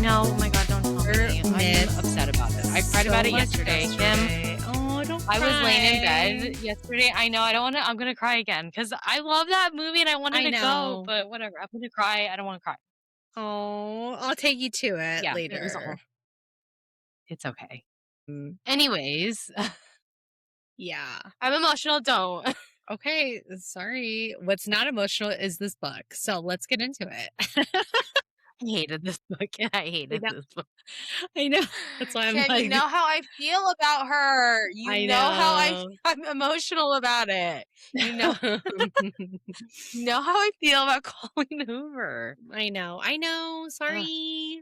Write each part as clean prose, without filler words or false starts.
know. Oh my God, don't tell me. I'm Miss upset about it. I cried so about it much yesterday, Kim. Oh, don't I was laying in cry. bed yesterday. I know. I don't want to. I'm gonna cry again because I love that movie and I wanted I to go, know. but whatever. I'm gonna cry. I don't want to cry. Oh, I'll take you to it Yeah, it was all. later. It's okay. Mm, Anyways, yeah. I'm emotional. Don't. Okay, sorry. What's not emotional is this book. So let's get into it. I hated this book. I I hated know. this book. I know. That's why I'm Kim, you like, know how I feel about her. You I know how know. I'm emotional about it. You know you know how I feel about Colleen Hoover. I know. I know. Ugh. Sorry.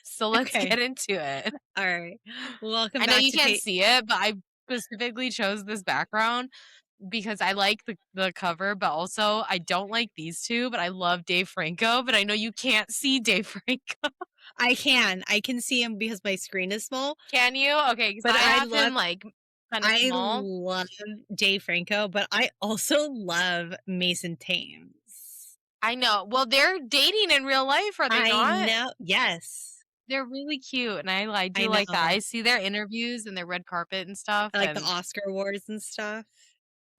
So let's Okay. get into it. All right. Welcome I know back you to can't Kate. see it, but I specifically chose this background because I like the cover, but also I don't like these two, but I love Dave Franco, but I know you can't see Dave Franco. I can. I can see him because my screen is small, Can you? Okay, because but I have him like kind of I small. love Dave Franco, but I also love Mason Thames. I know. Well, they're dating in real life, are they I not? know. Yes. They're really cute, and I I do like that. know. I see their interviews and their red carpet and stuff, I like the and Oscar awards and stuff.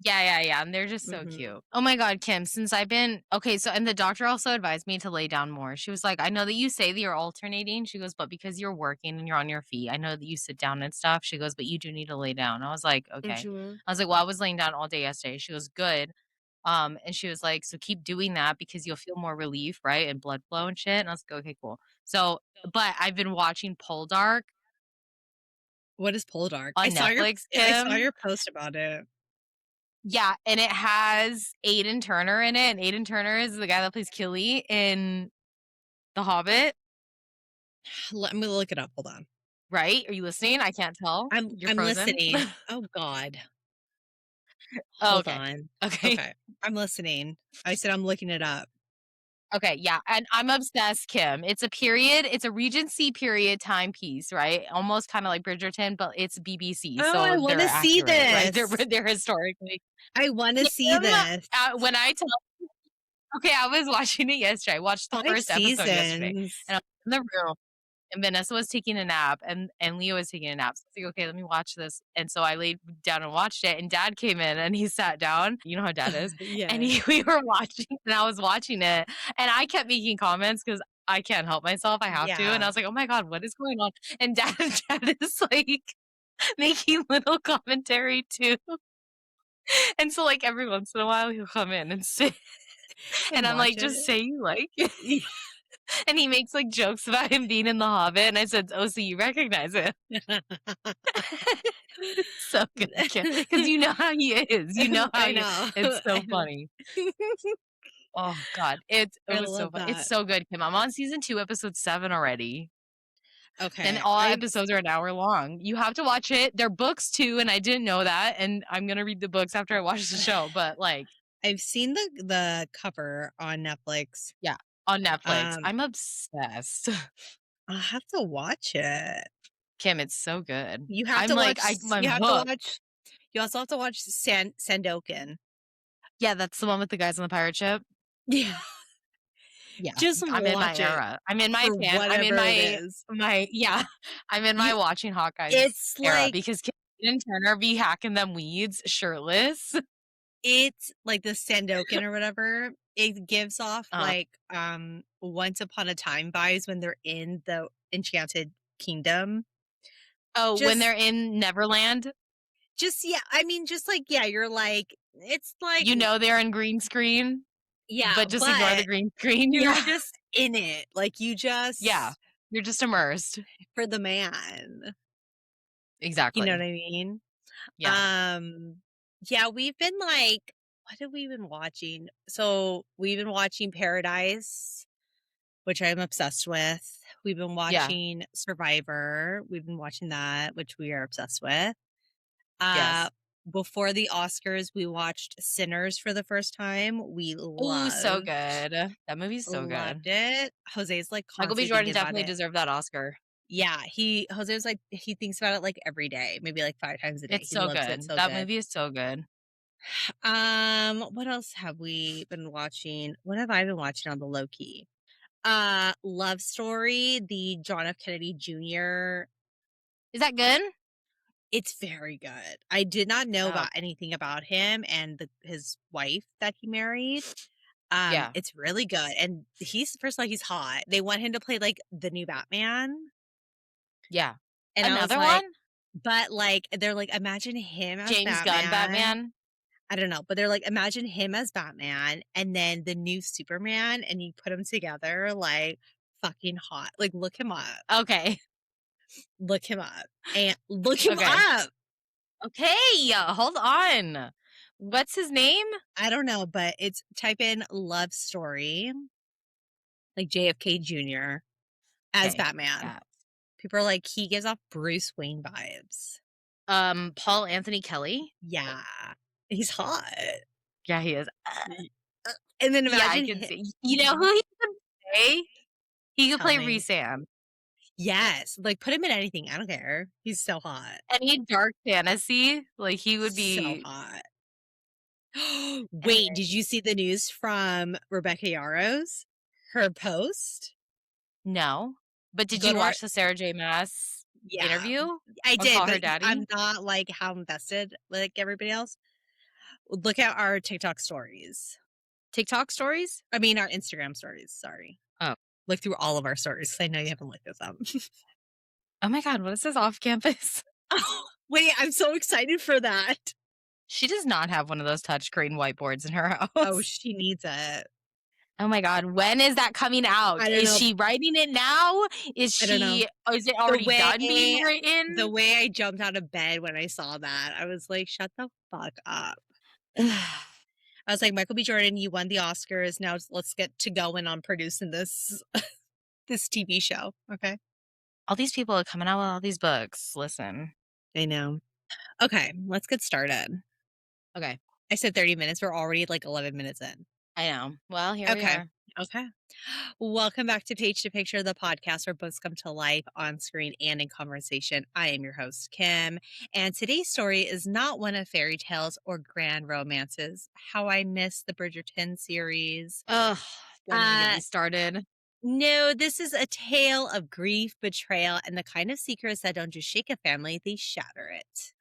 yeah, and they're just so Mhm. cute. Oh my God, Kim, since I've been okay, so and the doctor also advised me to lay down more. She was like, I know that you say that you're alternating. She goes, but because you're working and you're on your feet, I know that you sit down and stuff. She goes, but you do need to lay down. I was like, okay. Mhm. I was like, well, I was laying down all day yesterday. She goes, good. And she was like, so keep doing that because you'll feel more relief, right? And blood flow and shit. And I was like, okay, cool. So, but I've been watching Poldark What is Poldark? on Netflix, I saw Kim. your post about it. Yeah, and it has Aiden Turner in it, and Aiden Turner is the guy that plays Killy in The Hobbit, Let me look it up. Hold on. right? Are you listening? I can't tell. You're I'm frozen. listening. Oh God. Oh, Hold okay. on. Okay. Okay. I'm listening. I said I'm looking it up. Okay, yeah, and I'm obsessed, Kim. It's a Regency period timepiece, right? Almost kinda like Bridgerton, but it's BBC, Oh, I so want they're to see accurate, right? this. They're historically I want to see Kim, this. when I tell okay, I was watching it yesterday. I watched the 5 first episode yesterday, seasons. and I was in the room and Vanessa was taking a nap and Leo was taking a nap. So I was like, okay, let me watch this. And so I laid down and watched it. And dad came in and he sat down. You know how dad is. And Yeah. we were watching and I was watching it. And I kept making comments because I can't help myself. I have to. And I Yeah. was like, oh my God, what is going on? And dad is like making little commentary too. And so like every once in a while he'll come in and sit. And And I'm like, watch just it. say you like it. And he makes like jokes about him being in The Hobbit. And I said, oh, so you recognize it. It's so good, because you know how he is. You know how I he know. it's so I know. funny. Oh god, it I was so love fun. It's that. so good, Kim. I'm on season 2, episode 7 already, and Okay. all episodes are an hour long. You have to watch it. They're books too, and I didn't know that, and I'm gonna read the books after I watch the show, but, like I've seen the cover on Netflix. yeah, on Netflix. Um, I'm obsessed. I'll have to watch it. Kim, it's so good. You have I'm to like, watch I'm you have to hooked. watch you also have to watch Sandokan. Yeah, that's the one with the guys on the pirate ship? Yeah. Yeah, Just I'm in my watch it era. I'm in for whatever it is. my yeah, I'm in my You watching Hawkeyes it's era like because Kaden Turner be hacking them weeds shirtless. it's like the Sandokan or whatever. It gives off Uh, like Once Upon a Time vibes when they're in the Enchanted Kingdom. oh, when Just they're in Neverland, yeah, I mean just like yeah, you're like it's like you know they're in green screen, yeah, but just ignore the but green screen. you're Yeah. just in it. Like you Yeah. just You're just immersed. for the man. You know what Exactly. I mean? Yeah. Um, yeah, we've been like, what have we been watching? So we've been watching Paradise, which I'm obsessed with. We've been Yeah. watching Survivor. We've been watching that, which we are obsessed with. Uh, Yes. Before the Oscars, we watched Sinners for the first time. We Ooh, so good. That movie's so loved good. it. Jose's like Michael B. constantly Jordan thinking about definitely it. deserved that Oscar. Yeah, Jose was like he thinks about it like every day, maybe like 5 times a day. It's He so loves it good. so That good. movie is so good. What else have we been watching? What have I been watching on the low key? Love Story, the John F. Kennedy Jr. Is that good? It's very good. I did not know Oh, about okay. anything about him and his wife that he married. Yeah. It's really good, and he's first of all, he's hot. They want him to play, like, the new Batman, Yeah. and I was Another like one? but, like, they're like, "Imagine him as James Gunn Batman." Batman? I don't know, but they're like, "Imagine him as Batman and then the new Superman, and you put them together, like, fucking hot." Like, look him up. Okay. Look him up, and look him Okay. up! Okay, hold on. What's his name? I don't know, but it's type in "love story," like JFK Jr. as Okay. Batman. Bat. People are like, "He gives off Bruce Wayne vibes." Paul Anthony Kelly? Yeah. He's hot. Yeah, he is. Y and then Yeah, I imagine can hi see. You know who he could play? He could tell play me. Rhysand. Yes, like, put him in anything, I don't care. He's so hot. Any dark fantasy, like, he would So be hot. Wait, anyway. did you see the news from Rebecca Yarros? Her post? No. But did Go you to our watch the Sarah J. Maas yeah, interview I on did, Call but Her Daddy? I'm not, like, how invested like everybody else. Look at our TikTok stories. TikTok stories? I mean, our Instagram stories, sorry. Oh. Look through all of our stories 'cause I know you haven't looked at them. Oh my god, what is this off campus? Oh, wait, I'm so excited for that. She does not have one of those touchscreen whiteboards in her Oh, house. she needs it. Oh my god, when is that coming out? I don't Is know. she writing it now? I don't know. Is it The already way done being the written? way I jumped out of bed when I saw that, I was like, "Shut the fuck up." I was like, "Michael B. Jordan, you won the Oscars. Now let's get to going on producing this this TV show." Okay. All these people are coming out with all these books. Listen. I know. Okay, let's get started. Okay. I said 30 minutes. We're already like 11 minutes in. I know. Well, here we Okay. are. Okay. Welcome back to Page to Picture, the podcast where books come to life on screen and in conversation. I am your host, Kim, and today's story is not one of fairy tales or grand romances. How I miss the Bridgerton series. Ugh, don't even get Uh, me started. no, this is a tale of grief, betrayal, and the kind of secrets that don't just shake a family, they shatter it.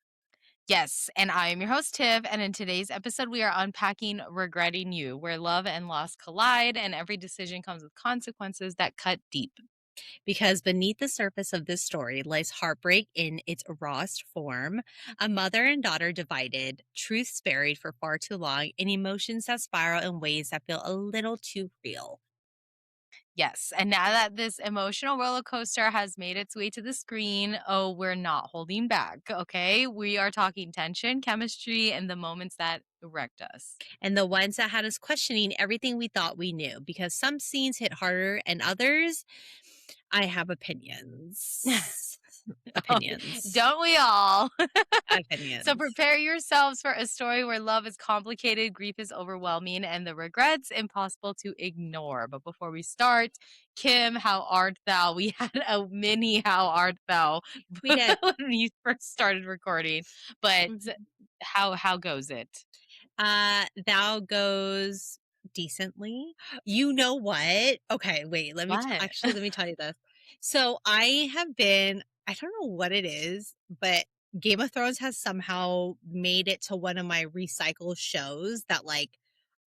Yes, and I am your host, Tiff, and in today's episode, we are unpacking Regretting You, where love and loss collide, and every decision comes with consequences that cut deep. Because beneath the surface of this story lies heartbreak in its rawest form, a mother and daughter divided, truths buried for far too long, and emotions that spiral in ways that feel a little too real. Yes, and now that this emotional roller coaster has made its way to the screen, oh, we're not holding back, okay? We are talking tension, chemistry, and the moments that wrecked us. And the ones that had us questioning everything we thought we knew, because some scenes hit harder and others, I have opinions. Oh, Opinions. don't we all? So Opinions. prepare yourselves for a story where love is complicated, grief is overwhelming, and the regrets impossible to ignore. But before we start, Kim, how art thou? We had a mini how art thou We did. when we first started recording. But Mhm. how goes it? Thou goes decently. You know what? Okay, wait, What? let me tell you this. So I have been I don't know what it is, but Game of Thrones has somehow made it to one of my recycle shows that like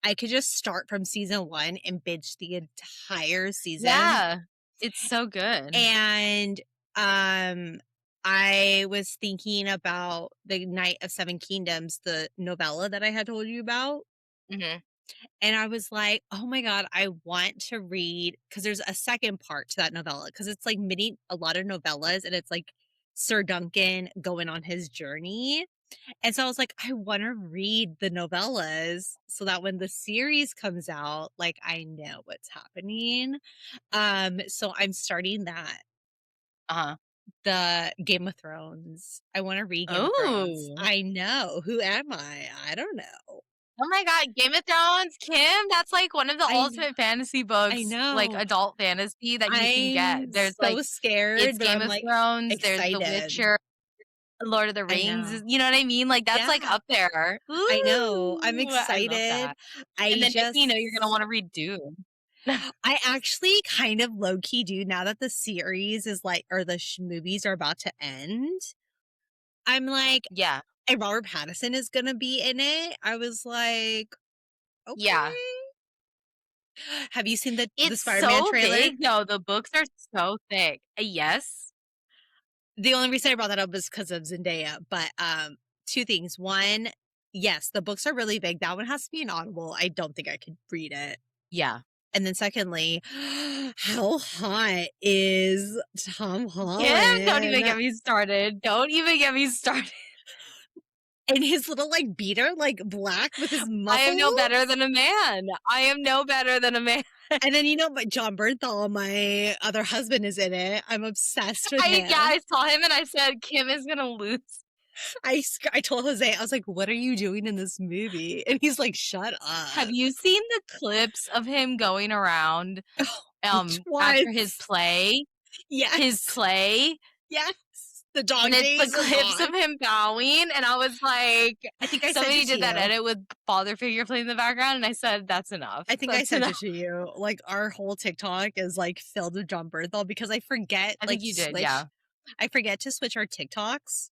I could just start from season 1 and binge the entire season. Yeah, it's so good. And um I was thinking about the Night of Seven Kingdoms, the novella that I had told you about. Mhm. And I was like, oh my God, I want to read because there's a second part to that novella because it's like many, a lot of novellas and it's like Sir Duncan going on his journey. And so I was like, I want to read the novellas so that when the series comes out, like I know what's happening. So I'm starting that. Uh-huh. The Game of Thrones. I wanna read Game of Thrones. Oh. I know. Who am I? I don't know. Oh my god, Game of Thrones, Kim, that's like one of the I kn ultimate fantasy I books, like know. adult fantasy that you can I'm get. There's so like it's scared, but Game I'm, of like, Thrones, there's The excited. Witcher, Lord of the I Rings, know. you know what I mean? Like that's like Yeah, up there. I know. I'm Ooh, I love excited. that. And I then next thing you know, you're gonna just wanna read Dune. I actually kind of low key do now that the series is like, or the movies are about to end. I'm like, Yeah. and Robert Pattinson is gonna be in it. I was like, Yeah. okay. Have you seen the It's Spider-Man so trailer? big though, the books are so thick. Yes. The only reason I brought that up was because of Zendaya, but, 2 things. 1, yes, the books are really big. That one has to be an Audible. I don't think I could read it. Yeah. And then secondly, how hot is Tom Kim, don't even Holland? get me started. Don't even get me started. And his little, like, beater, like, black with his I am no better muscles? than a man. I am no better than a man. And then, my John Bernthal, my other husband, is in it. I'm obsessed with Yeah, him. I saw him and I said, "Kim is gonna lose." I told Jose, I was like, "What are you doing in this movie?" And he's like, "Shut Have up." you seen the clips of him going around, Which after his ones? play? His Yes. play, Yes. The and dog it's the days are clips gone. of him bowing, and I was like I think I sent somebody it to did that you. edit with father figure playing in the background, and I said, "That's enough. I think I That's sent enough." it to you. Like, our whole TikTok is, like, filled with John Bernthal because I think you did, yeah. I forget to switch our TikToks,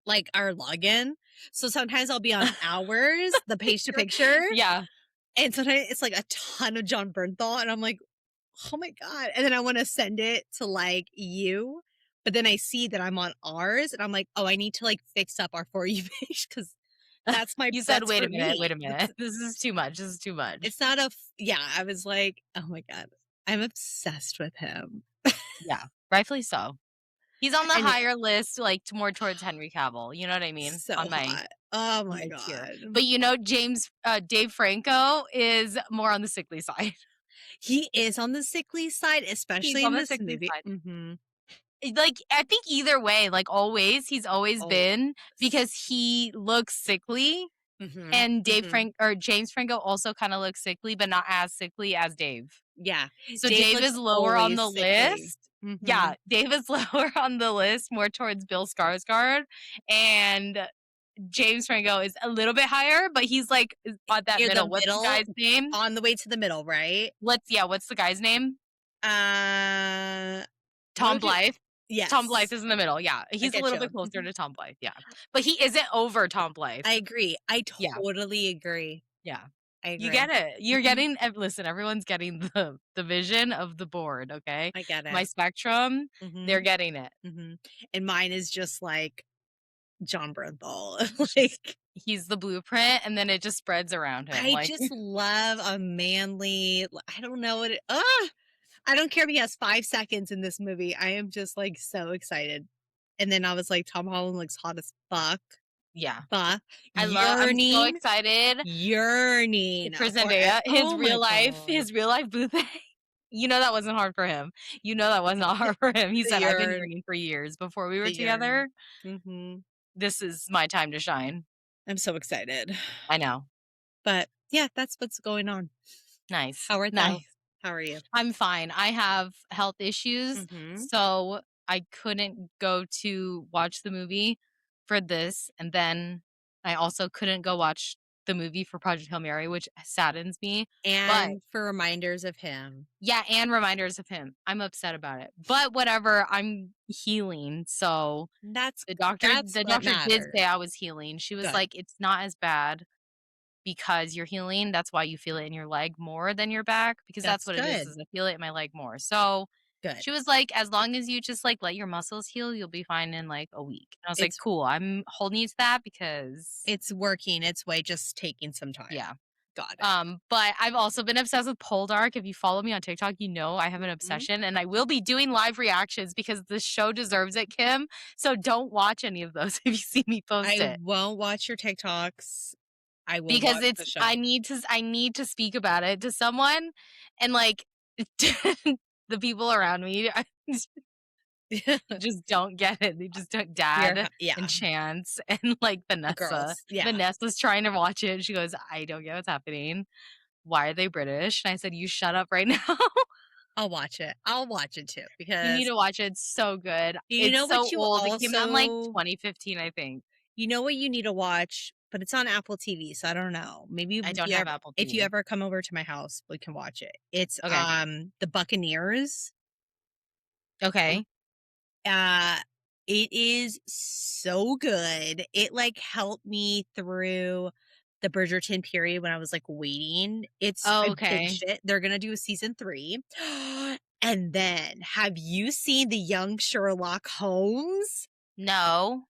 like, our login. So sometimes I'll be on ours, the page to picture, Yeah. and sometimes it's, like, a ton of John Bernthal, and I'm like, "Oh my god," and then I wanna send it to, like, you, but then I see that I'm on ours, and I'm like, "Oh, I need to, like, fix up our For You page because You said, that's "Wait for a minute, wait me." a minute. This is too much, this is too much." It's not a yeah, I was like, "Oh my god." I'm obsessed with him. Yeah, rightfully so. He's on the And it higher list, like, to more towards Henry Cavill, you know what I mean? so hot. Oh On my my tier. god. But, Dave Franco is more on the sickly side. He is on the sickly side, He's especially on in the this sickly movie. side. Mhm. Like, I think either way, like, always, he's always Always. been because he looks sickly, Mhm. and Mhm. James Franco also kinda looks sickly, but not as sickly as Dave. Yeah. So Dave Dave looks is lower on always the sickly. list. Yeah, Mhm. Dave is lower on the list, more towards Bill Skarsgård, and James Franco is a little bit higher, but he's, like, is at that Near the middle. What's the middle, guy's name? on the way to the middle, right? What's the guy's name? Uh, what Tom would you Blythe? Tom Blythe yes. is in the middle, yeah. I He's a get little you. bit closer Mhm. to Tom Blythe, yeah. But he isn't over Tom Blythe. I agree. I Yeah, totally agree. yeah. I You agree. get it. You're Mhm. getting listen, everyone's getting the vision of the board, okay? I get My it. spectrum, they're Mhm. getting it. Mhm. And mine is just like John Bernthal. It's just Like, he's the blueprint, and then it just spreads around him, I like just love a manly, I don't know what I don't care if he has 5 seconds in this movie. I am just, like, so excited. And then I was like, Tom Holland looks hot as fuck. yeah. Fuck. I'm so Yearning, yearning yearning for for Zendaya, oh my god. his real life boo thing. You know that wasn't hard for him. You know that was not hard for him. He The said, "I've been yearn yearning for years. Before we were the yearn. together, Mhm. this is my time to shine." I'm so excited. I know. But, yeah, that's what's going on. Nice. How art thou? Nice. How are you? I'm fine. I have health issues, Mhm. so I couldn't go to watch the movie for this, and then I also couldn't go watch the movie for Project Hail Mary, which saddens me, but And for reminders of him. yeah, and reminders of him. I'm upset about it. But whatever, I'm healing, so That's the what doctor did matters. say I was healing. She was Good. like, "It's not as bad because you're healing. That's why you feel it in your leg more than your back because that's That's what it good. is I feel it in my leg more." So, Good. she was like, "As long as you just, like, let your muscles heal, you'll be fine in, like, a week." And I was like, It's "Cool. I'm holding you to that because" it's working its way, just taking some time. yeah. Got it. But I've also been obsessed with pole dark. If you follow me on TikTok, you know I have an Mhm. obsession, and I will be doing live reactions because the show deserves it, Kim. So don't watch any of those if you see me post I it won't watch your TikToks. I will because watch it's the show. I need to speak about it to someone, and like the people around me just don't get it. They just don't. Dad and Yeah, Chance and like the Vanessa. girls. Yeah. Vanessa's trying to watch it. And she goes, "I don't get what's happening. Why are they British?" And I said, "You shut up right now." I'll watch it. I'll watch it too You need because to watch it, it's so good. you It's know so what you old, it came out in, like, also 2015, I think. you know what you need to watch? but it's on Apple TV, so I don't know. Maybe I don't have Apple if you TV. ever come over to my house, we can watch it. It's, Okay. The Buccaneers. Okay. Uh, it is so good. It, like, helped me through the Bridgerton period when I was, like, waiting. I Okay. binged it. They're gonna do a season 3. And then, have you seen the young Sherlock Holmes? No.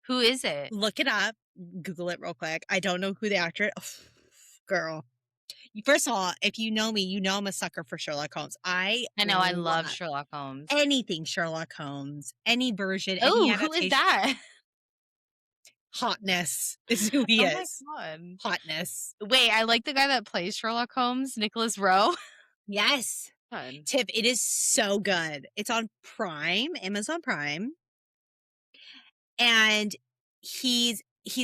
Who is it? Look it up. Google it real quick. I don't know who the actor girl. First of all, if you know me, you know I'm a sucker for Sherlock Holmes. I I know, I love love Sherlock Holmes. anything Sherlock Holmes, any version, any Oh, who is adaptation. that? Hotness is who he Oh my is. god. Hotness. Wait, I like the guy that plays Sherlock Holmes, Nicholas Rowe. Yes. Fun. Tip, it is so good. It's on Prime, Amazon Prime, and he's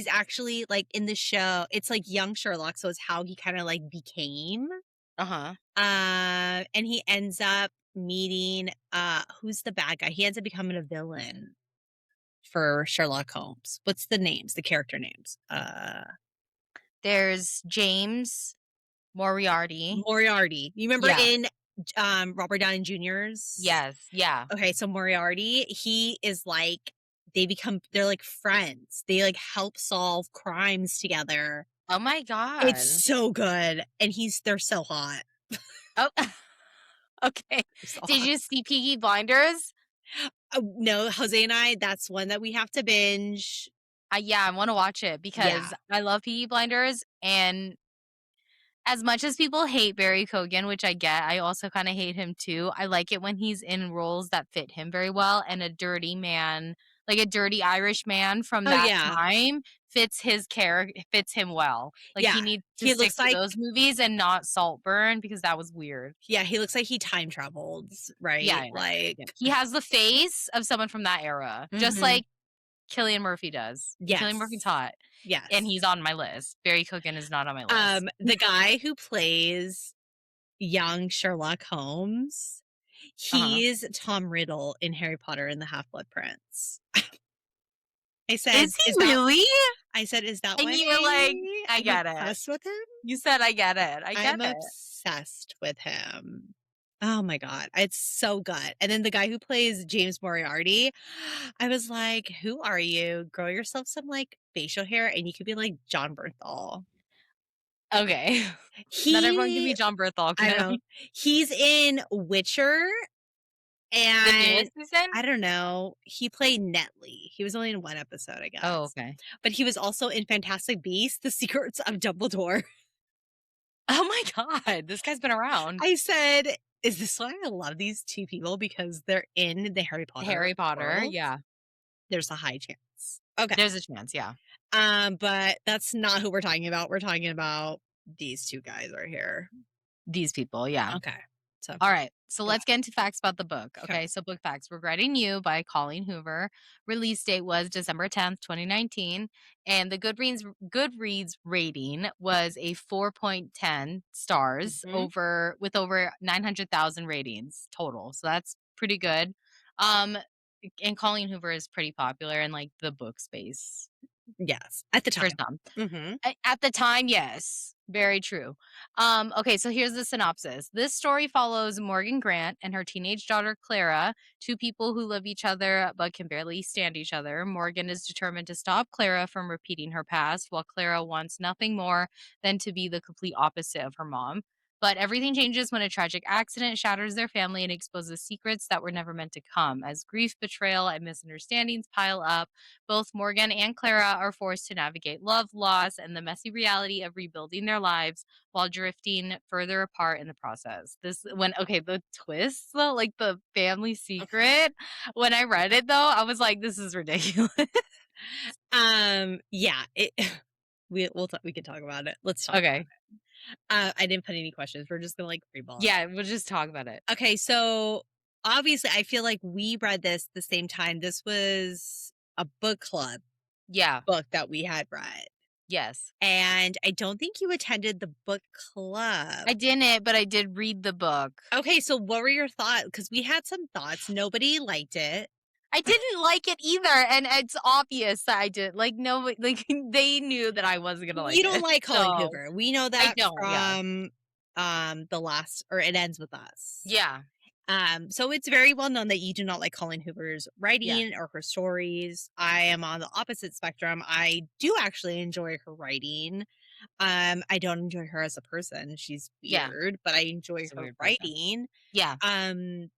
actually, like, in the show, it's like young Sherlock, so it's how he kinda, like, became. Uh-huh. And he ends up meeting, who's the bad guy? He ends up becoming a villain for Sherlock Holmes. What's the names, the character names? There's James Moriarty. Moriarty. You remember Yeah. in, Robert Downey Jr.'s. Yes. Yeah. Okay, so Moriarty, he is like, they're like friends. They, like, help solve crimes together. Oh my It's god. so good, and they're so hot. Oh, okay. They're so Did hot. you see Peaky Blinders? Oh, no, Jose and I, that's one that we have to binge. Yeah, I wanna watch it Yeah. because I love Peaky Blinders, and as much as people hate Barry Cogan, which I get, I also kinda hate him too. I like it when he's in roles that fit him very well, and a dirty man, like a dirty Irish man from Oh, that yeah. time fits him well. Like, Yeah. he needs to He stick looks to like those movies and not Saltburn because that was weird. Yeah, he looks like he time traveled, Yeah, right? yeah, Like yeah. He has the face of someone from that era, just Mhm. like Cillian Murphy does. Cillian Murphy's Yes. hot, and Yes. he's on my list. Barry Cogan is not on my list. The guy who plays young Sherlock Holmes, Uh-huh. he's Tom Riddle in Harry Potter and the Half-Blood Prince. I Is said, he really? "Is that And why you were like, "I I'm get it." obsessed with him?" You said, "I get it. I get I'm it." obsessed with him. Oh my god, it's so good. And then the guy who plays James Moriarty, I was like, "Who are you? Grow yourself some, like, facial hair and you could be like John Bernthal." Okay. Not everyone can be He John Bernthal, I Kim. know. He's in Witcher, The and newest season? I don't know, he played Netley. He was only in 1 episode, I Oh, guess. okay. But he was also in Fantastic Beasts: The Secrets of Dumbledore. Oh my god, this guy's been around. I said, "Is this why I love these 2 people? Because they're in the Harry Potter Harry Potter, world?" yeah. There's a high chance. Okay. There's a chance, yeah. But that's not who we're talking about. We're talking about these 2 guys right here. These people, yeah. Okay. So, All right. So go let's get into facts about the book. ahead. Okay. Okay. So, book facts Regretting You by Colleen Hoover. Release date was December 10th, 2019. And the Goodreads rating was a 4.10 stars Mhm. with over 900,000 ratings total. So that's pretty good. Um, and Colleen Hoover is pretty popular in like the book space Yes. At the for time. some. Mhm. At the time, yes. Very true. Okay, so here's the synopsis. This story follows Morgan Grant and her teenage daughter Clara, two people who love each other but can barely stand each other. Morgan is determined to stop Clara from repeating her past, while Clara wants nothing more than to be the complete opposite of her mom. But everything changes when a tragic accident shatters their family and exposes secrets that were never meant to come. As grief, betrayal, and misunderstandings pile up, both Morgan and Clara are forced to navigate love, loss, and the messy reality of rebuilding their lives while drifting further apart in the process. The twists though, like the family secret, when I read it though, I was like, this is ridiculous. Yeah, it we can talk about it. Let's talk about Okay. it. I didn't put any questions. We're just gonna, like, freeball it. Yeah, we'll just talk about it. Okay, so obviously, I feel like we read this the same time. This was a book club Yeah. book that we had read, Yes. and I don't think you attended the book club. I didn't, but I did read the book. Okay, so what were your thoughts? Because we had some thoughts. Nobody liked it. I didn't like it either, and it's obvious that I did. Like, no, like, they knew that I wasn't gonna like You don't it. like Colleen So, Hoover. We know I that don't, yeah. from, The Last or It Ends With Us. Yeah, So it's very well known that you do not like Colleen Hoover's yeah, writing or her stories. I am on the opposite spectrum. I do actually enjoy her writing. I don't enjoy her as a person. She's yeah. weird, but I enjoy She's a her weird person. writing. Yeah. Um,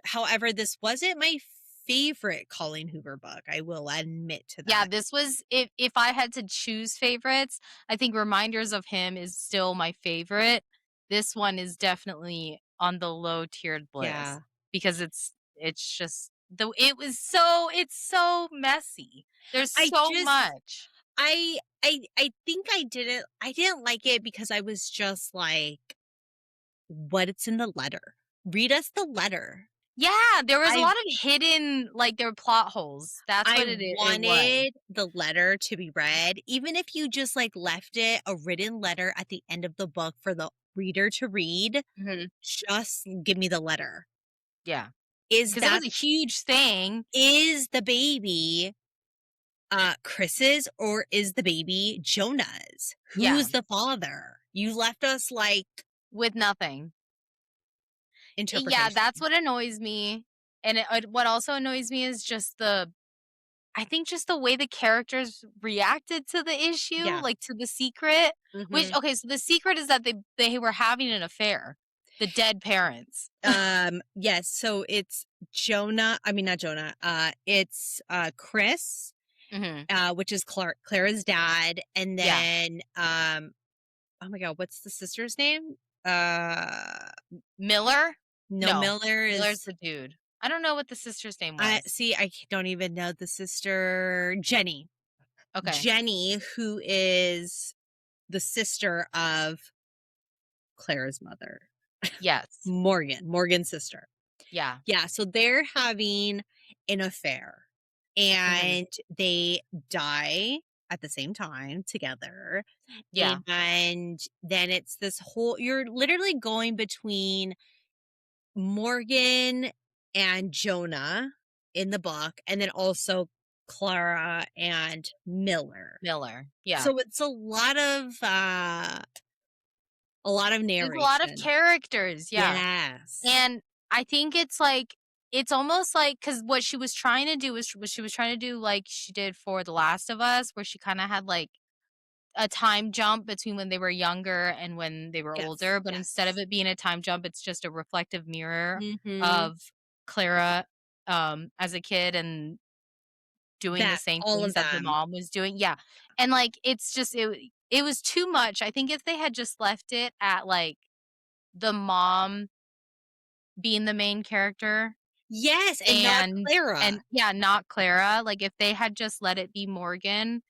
However, this wasn't my favorite Colleen Hoover book. I will admit to Yeah, that. this was if I had to choose favorites, I think Reminders of Him is still my favorite. This one is definitely on the low tiered list Yeah. because it's just the it's so messy. There's I so just much. I think I didn't like it because I was just like, "What's in the letter? Read us the letter." Yeah, there was a I lot of hidden like there were plot holes. That's I what it was. wanted the letter to be read, even if you just, like, left it a written letter at the end of the book for the reader to read, Mhm. just give me the letter. Yeah, Is because it that was a huge thing. is the baby, Chris's or is the baby Jonah's? Yeah, Who's the father? You left us, like, with nothing. Yeah, interpretation. that's what annoys me, and what also annoys me is just I think just the way the characters reacted to the issue, Yeah. like, to the secret, which Mhm. okay, so the secret is that they were having an affair, the dead parents. Yes, so it's Jonah I mean, not Jonah, it's, Chris, Mhm. which is Clara's dad, and Yeah, then, oh my god, what's the sister's name? Uh, Miller? no, No, Miller Miller's is the dude. I don't know what the sister's name I was. see, don't even know the sister Jenny. Okay. Jenny, who is the sister of Clara's mother. Yes. Morgan's sister. Yeah. Yeah, so they're having an affair, Mhm. and they die at the same time together, Yeah. and then it's this whole you're literally going between Morgan and Jonah in the book, and then also Clara and Miller. Miller. Yeah. So it's a lot of There's a lot of narration. characters, yeah. Yes. And I think it's like it's almost like because what she was trying to do was she was trying to do like she did for The Last of Us, where she kinda had, like, a time jump between when they were younger and when they were Yes, older, but instead of yes. it being a time jump, it's just a reflective mirror Mhm. of Clara, as a kid and doing the That same all things of that the them. mom was doing, yeah, and, like, it's just it was too much. I think if they had just left it at, like, the mom being the main character Yes, and not and Clara. yeah, not Clara, like, if they had just let it be Morgan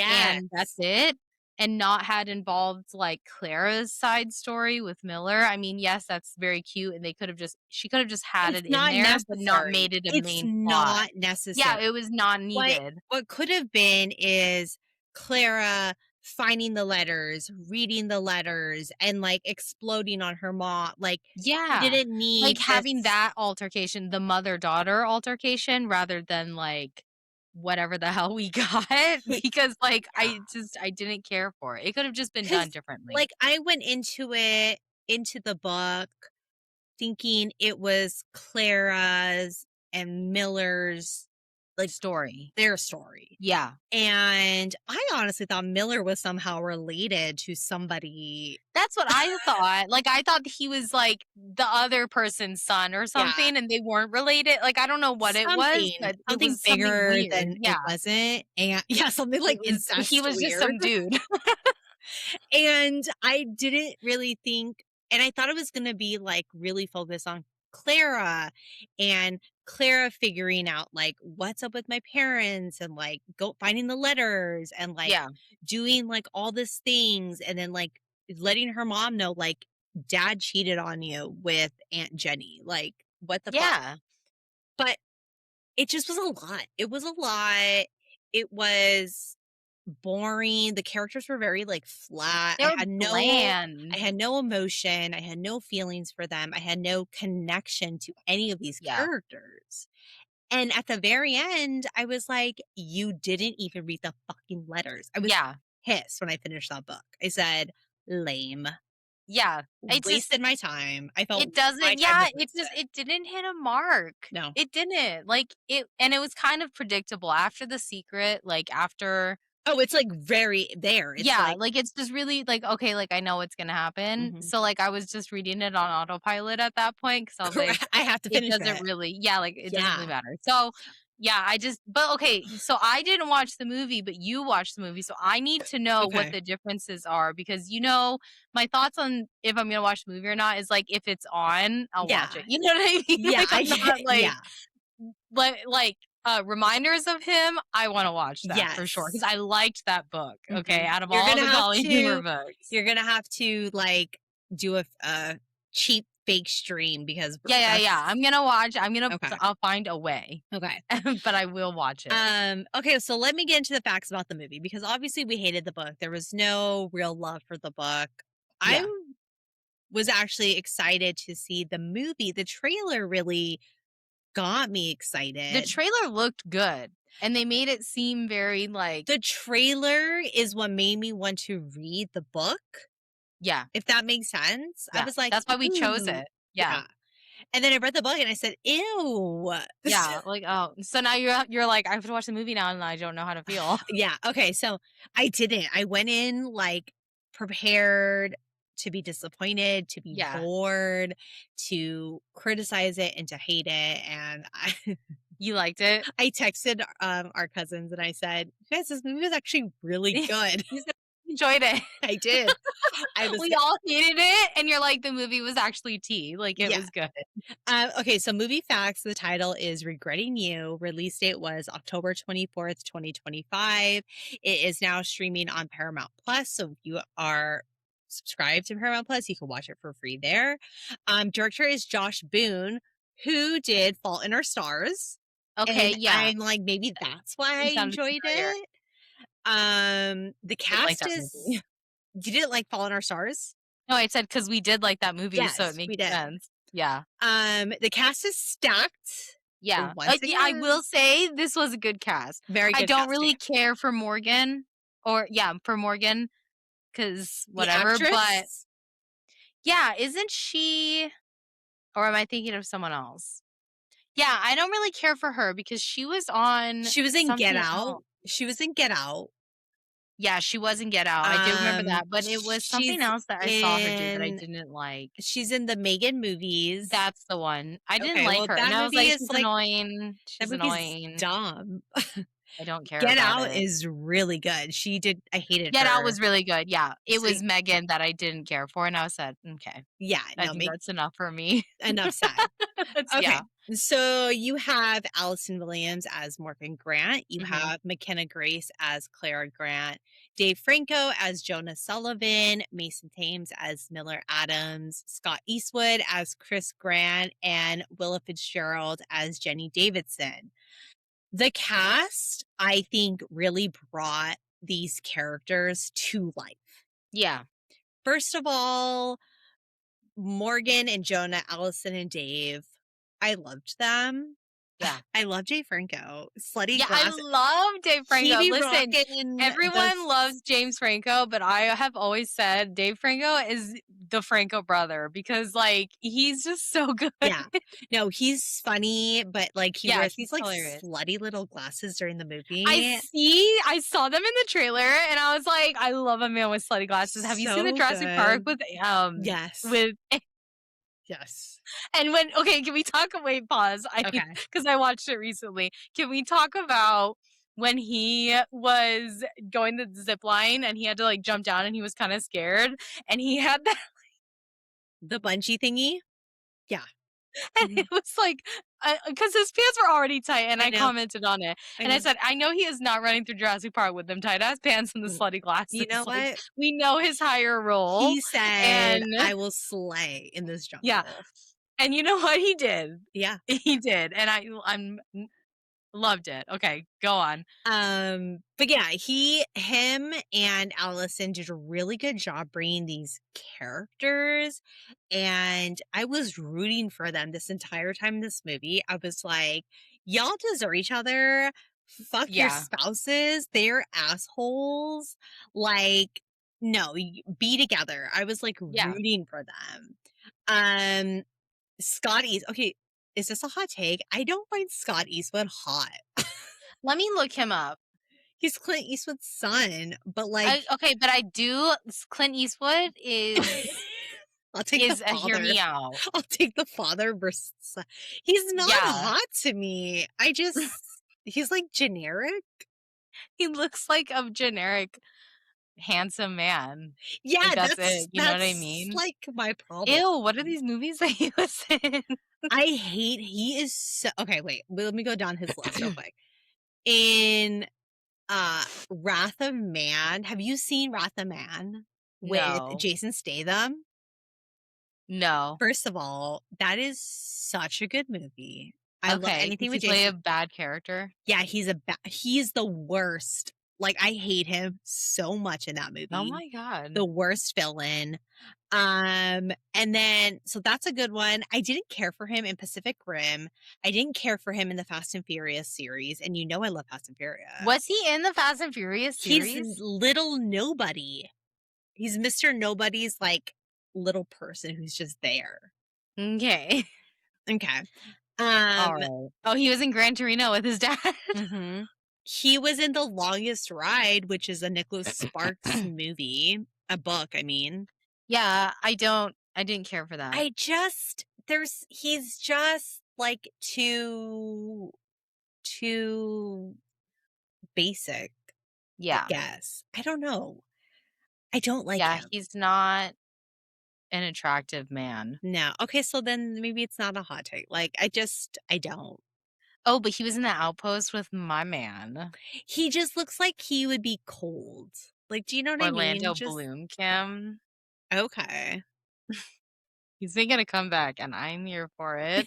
and that's Yes. it, and not had involved, like, Clara's side story with Miller, I mean, yes, that's very cute, and they could've just she could've just had It's it in not there, but not necessary. made it a It's main plot. not Yeah, necessary. it was not What needed. what could have been is Clara finding the letters, reading the letters, and, like, exploding on her mom, like, you Yeah, didn't like, need having this. that altercation, the mother-daughter altercation, rather than, like, whatever the hell we got, because, like, I didn't care for it. It could've just been done Because differently. like, I went into the book thinking it was Clara's and Miller's, like, Story. their story. Yeah. And I honestly thought Miller was somehow related to somebody. That's what I thought. Like, I thought he was, like, the other person's son or Yeah, something, and they weren't related. Like, I don't know what it was, something but it something was something bigger weird. than it Yeah. wasn't, and yeah, something like He incest was just weird. some dude. And I didn't really think and I thought it was gonna be, like, really focused on Clara and Clara figuring out, like, what's up with my parents and, like, go finding the letters and, like, Yeah. doing, like, all these things and then, like, letting her mom know, like, "Dad cheated on you with Aunt Jenny." Like, what the fuck? Yeah. But it just was a lot. It was a lot. It was boring. The characters were very, like, flat. They were I bland. had no emotion. I had no feelings for them. I had no connection to any of these Yeah. characters. And at the very end, I was like, "You didn't even read the fucking letters." I was Yeah. pissed when I finished that book. I said, "Lame. Yeah. It just Wasted my time." I felt it my doesn't time yeah, was wasted. it didn't hit a mark. No. It didn't. Like, it was kind of predictable after The Secret, like, after Oh, it's, like, very there. It's yeah, like like, it's just really like, okay, like, I know what's gonna happen. mhm. So, like, I was just reading it on autopilot at that point because I was like, Correct. I have to it finish doesn't it. really yeah, like, it doesn't really Yeah. matter. So, yeah, I just but okay, so I didn't watch the movie, but you watched the movie, so I need to know what Okay. the differences are because, my thoughts on if I'm gonna watch the movie or not is, like, if it's on, I'll watch Yeah. it. You know what I mean? Yeah, Like, I I'm get not, yeah. reminders of him, I wanna watch that for sure because Yes. I liked that book, okay, Mhm. out of all the Colleen Hoover books. You're gonna have to, like, do a cheap fake stream because Yeah, yeah, yeah, that's okay. I'll find a way, Okay. but I will watch it. Okay, so let me get into the facts about the movie because obviously we hated the book. There was no real love for the book. I Yeah. was actually excited to see the movie. The trailer really got me The excited. trailer looked good, and they made it seem very, like The trailer is what made me want to read the book, yeah, if that makes sense. I yeah, was like, that's why we chose "Ooh." it. Yeah, Yeah. And then I read the book and I said, "Ew." yeah, like, oh, so now you're like, "I have to watch the movie now, and I don't know how to feel." Yeah, okay, so I didn't. I went in, like, prepared to be disappointed, to be Yeah. bored, to criticize it, and to hate it, and I You liked it? I texted, our cousins and I said, "Guys, this movie was actually really good." You said you enjoyed it. I did. I was We all hated it, and you're like, "The movie was actually tea, like, it yeah. was good." Okay, so movie facts. The title is Regretting You. Release date was October 24th, 2025. It is now streaming on Paramount Plus. So if you are subscribed to Paramount Plus, you can watch it for free there. Director is Josh Boone, who did Fault in Our Stars. Okay, And yeah, I'm like, maybe that's why I he sounded enjoyed familiar. it. The Didn't like cast that is movie. you didn't like Fault in Our Stars? No, I said because we did like that movie, so it Yes, makes we did. sense. Yeah. The cast is stacked. Yeah. Once Yeah, I again, will say this was a good cast. very I good don't casting. really care for Morgan or yeah, for Morgan, because The whatever, but actress, yeah, isn't she or am I thinking of someone else? Yeah, I don't really care for her because she was on she was in Get something Out. else. She was in Get Out. Yeah, she was in Get Out. I do remember that, but it was something She's else that I saw her do that I in didn't like. she's in the Megan movies. That's the one. I didn't Okay, like well, her, and that I was movie like, is "She's like annoying. that She's movie's annoying. dumb. I don't care Get about Out it." is really good. I hated Get Out her. was really good, yeah. It So was Megan that I didn't care for, and I said, "Okay, yeah, I no, think make that's enough for me." enough said. It's Okay. yeah. So you have Allison Williams as Morgan Grant. You Mhm. have McKenna Grace as Clara Grant. Dave Franco as Jonah Sullivan. Mason Thames as Miller Adams. Scott Eastwood as Chris Grant. And Willa Fitzgerald as Jenny Davidson. The cast, I think, really brought these characters to life. Yeah, First of all, Morgan and Jonah, Allison and Dave, I loved them. yeah. I love Jay Franco. Slutty Yeah, I glass. love Dave He Franco. be Listen, rocking the everyone loves James Franco, but I have always said Dave Franco is the Franco brother because, like, he's just so good. yeah. No, he's funny, but like he Yeah, wears he's these like hilarious. slutty little glasses during the movie. I saw them in the trailer and I was like, "I love a man with slutty glasses." Have you seen the So Jurassic Park good. Yes. with Yes. and when okay, can we talk wait, pause. Okay. Because I watched it recently. Can we talk about when he was going the zip line and he had to, like, jump down and he was kinda scared, and he had that The bungee thingy. Yeah. and Mhm. it was like, because his pants were already tight, and I I know. commented on it, I and I know. said, "I know he is not running through Jurassic Park with them tight ass pants and the Mm. slutty You know glasses." Like, what? we know his higher role, He said, and I will slay in this yeah, jungle. and you know what? He did. Yeah. He did, and I'm loved it. Okay, go on. But yeah, him and Allison did a really good job bringing these characters, and I was rooting for them this entire time in this movie. I was like, y'all deserve each other. Fuck your Yeah. spouses. They're assholes. Like, no, be together. I was like Yeah. rooting for them. Um, Scott East. Okay, is this a hot take? I don't find Scott Eastwood hot. Let me look him up. He's Clint Eastwood's son, but like, Okay, but I do Clint Eastwood I'll take the is a hear father. me out. I'll take the father versus son. He's not Yeah. hot to me. I just he's like generic. He looks like a generic handsome man. Like, Yeah, that's that's it, you know what I that's mean? like my problem. Ew, what are these movies that he was in? I hate he is so okay, wait, let me go down his list real quick. In Wrath of Man, have you seen Wrath of Man with No. Jason Statham? No. First of all, that is such a good movie. I love Okay, anything does he with play Jason. a bad character? Yeah, he's the worst. Like, I hate him so much in that Oh movie. my god. The worst villain. And then so that's a good one. I didn't care for him in Pacific Rim. I didn't care for him in the Fast and Furious series, and you know I love Fast and Was Furious. he in the Fast and Furious He's series? little nobody. He's Mr. Nobody's like little person who's just there. Okay. Okay. Um Alright. Oh, he was in Gran Torino with his dad? mhm. He was in The Longest Ride, which is a Nicholas Sparks movie, a book, I mean. Yeah, I didn't care for that. I just he's just like too basic, I Yeah. guess. I don't know. I don't like Yeah, him. he's not an attractive man. No. Okay, so then maybe it's not a hot take. Like I don't. Oh, but he was in The Outpost with my man, He just looks like he would be cold. Like, do you know what I mean? Orlando Just Bloom, Kim. okay. He's making a comeback, and I'm here for it.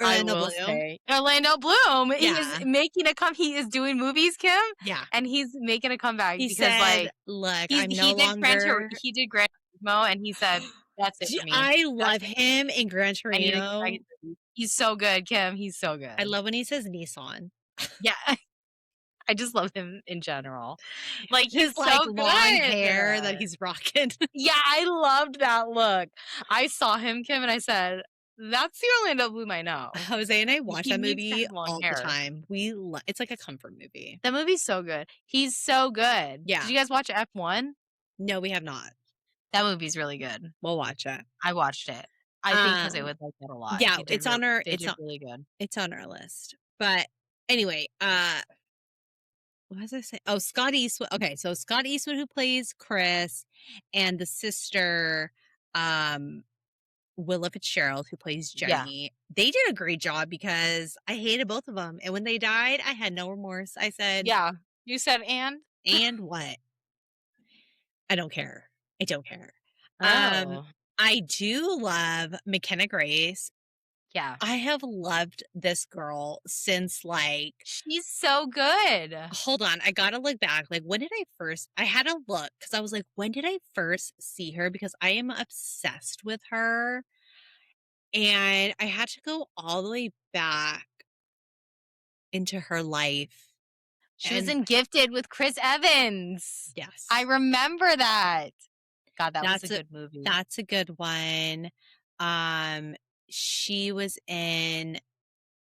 I Orlando will Bloom. say. Orlando Bloom, he is Yeah. making a come he is doing movies, Kim, Yeah. and he's making a comeback He because, said, like, "Look, I'm no longer." He did Gran Turismo, and he said, "That's it for me. I That's love it. him in Gran I need to come back Torino. into movies." He's so good, Kim, he's so I good. love when he says Nissan. Yeah, I just love him in general. Like, His, he's like, so long good. hair that he's rocking. Yeah, I loved that look. I saw him, Kim, and I said, "That's the Orlando Bloom I know. Jose and I watch He that needs to movie have long all the hair." time. It's like a comfort movie. That movie's so good. He's so good. Did Yeah. you guys watch F1? No, we have not. That movie's really good. We'll watch it. I watched it. I think Jose Um, would like that a lot. yeah, They did really good. it's on our list. But anyway, what was I saying? Oh, Scott Eastwood. Okay, so Scott Eastwood who plays Chris and the sister, um, Willa Fitzgerald who plays Yeah. Jenny. They did a great job because I hated both of them. And when they died, I had no remorse. I said, Yeah. You said "and"? "And what? I don't care. I don't care." Um, Oh. I do love McKenna Grace. Yeah. I have loved this girl since like She's so good. hold on, I gotta look back. Like, when did I had to look because I was like, when did I first see her? Because I am obsessed with her. And I had to go all the way back into her life. She was And in Gifted with Chris Evans. I yes, remember that. God, that was a that's a good movie. that's a good one. Um, she was in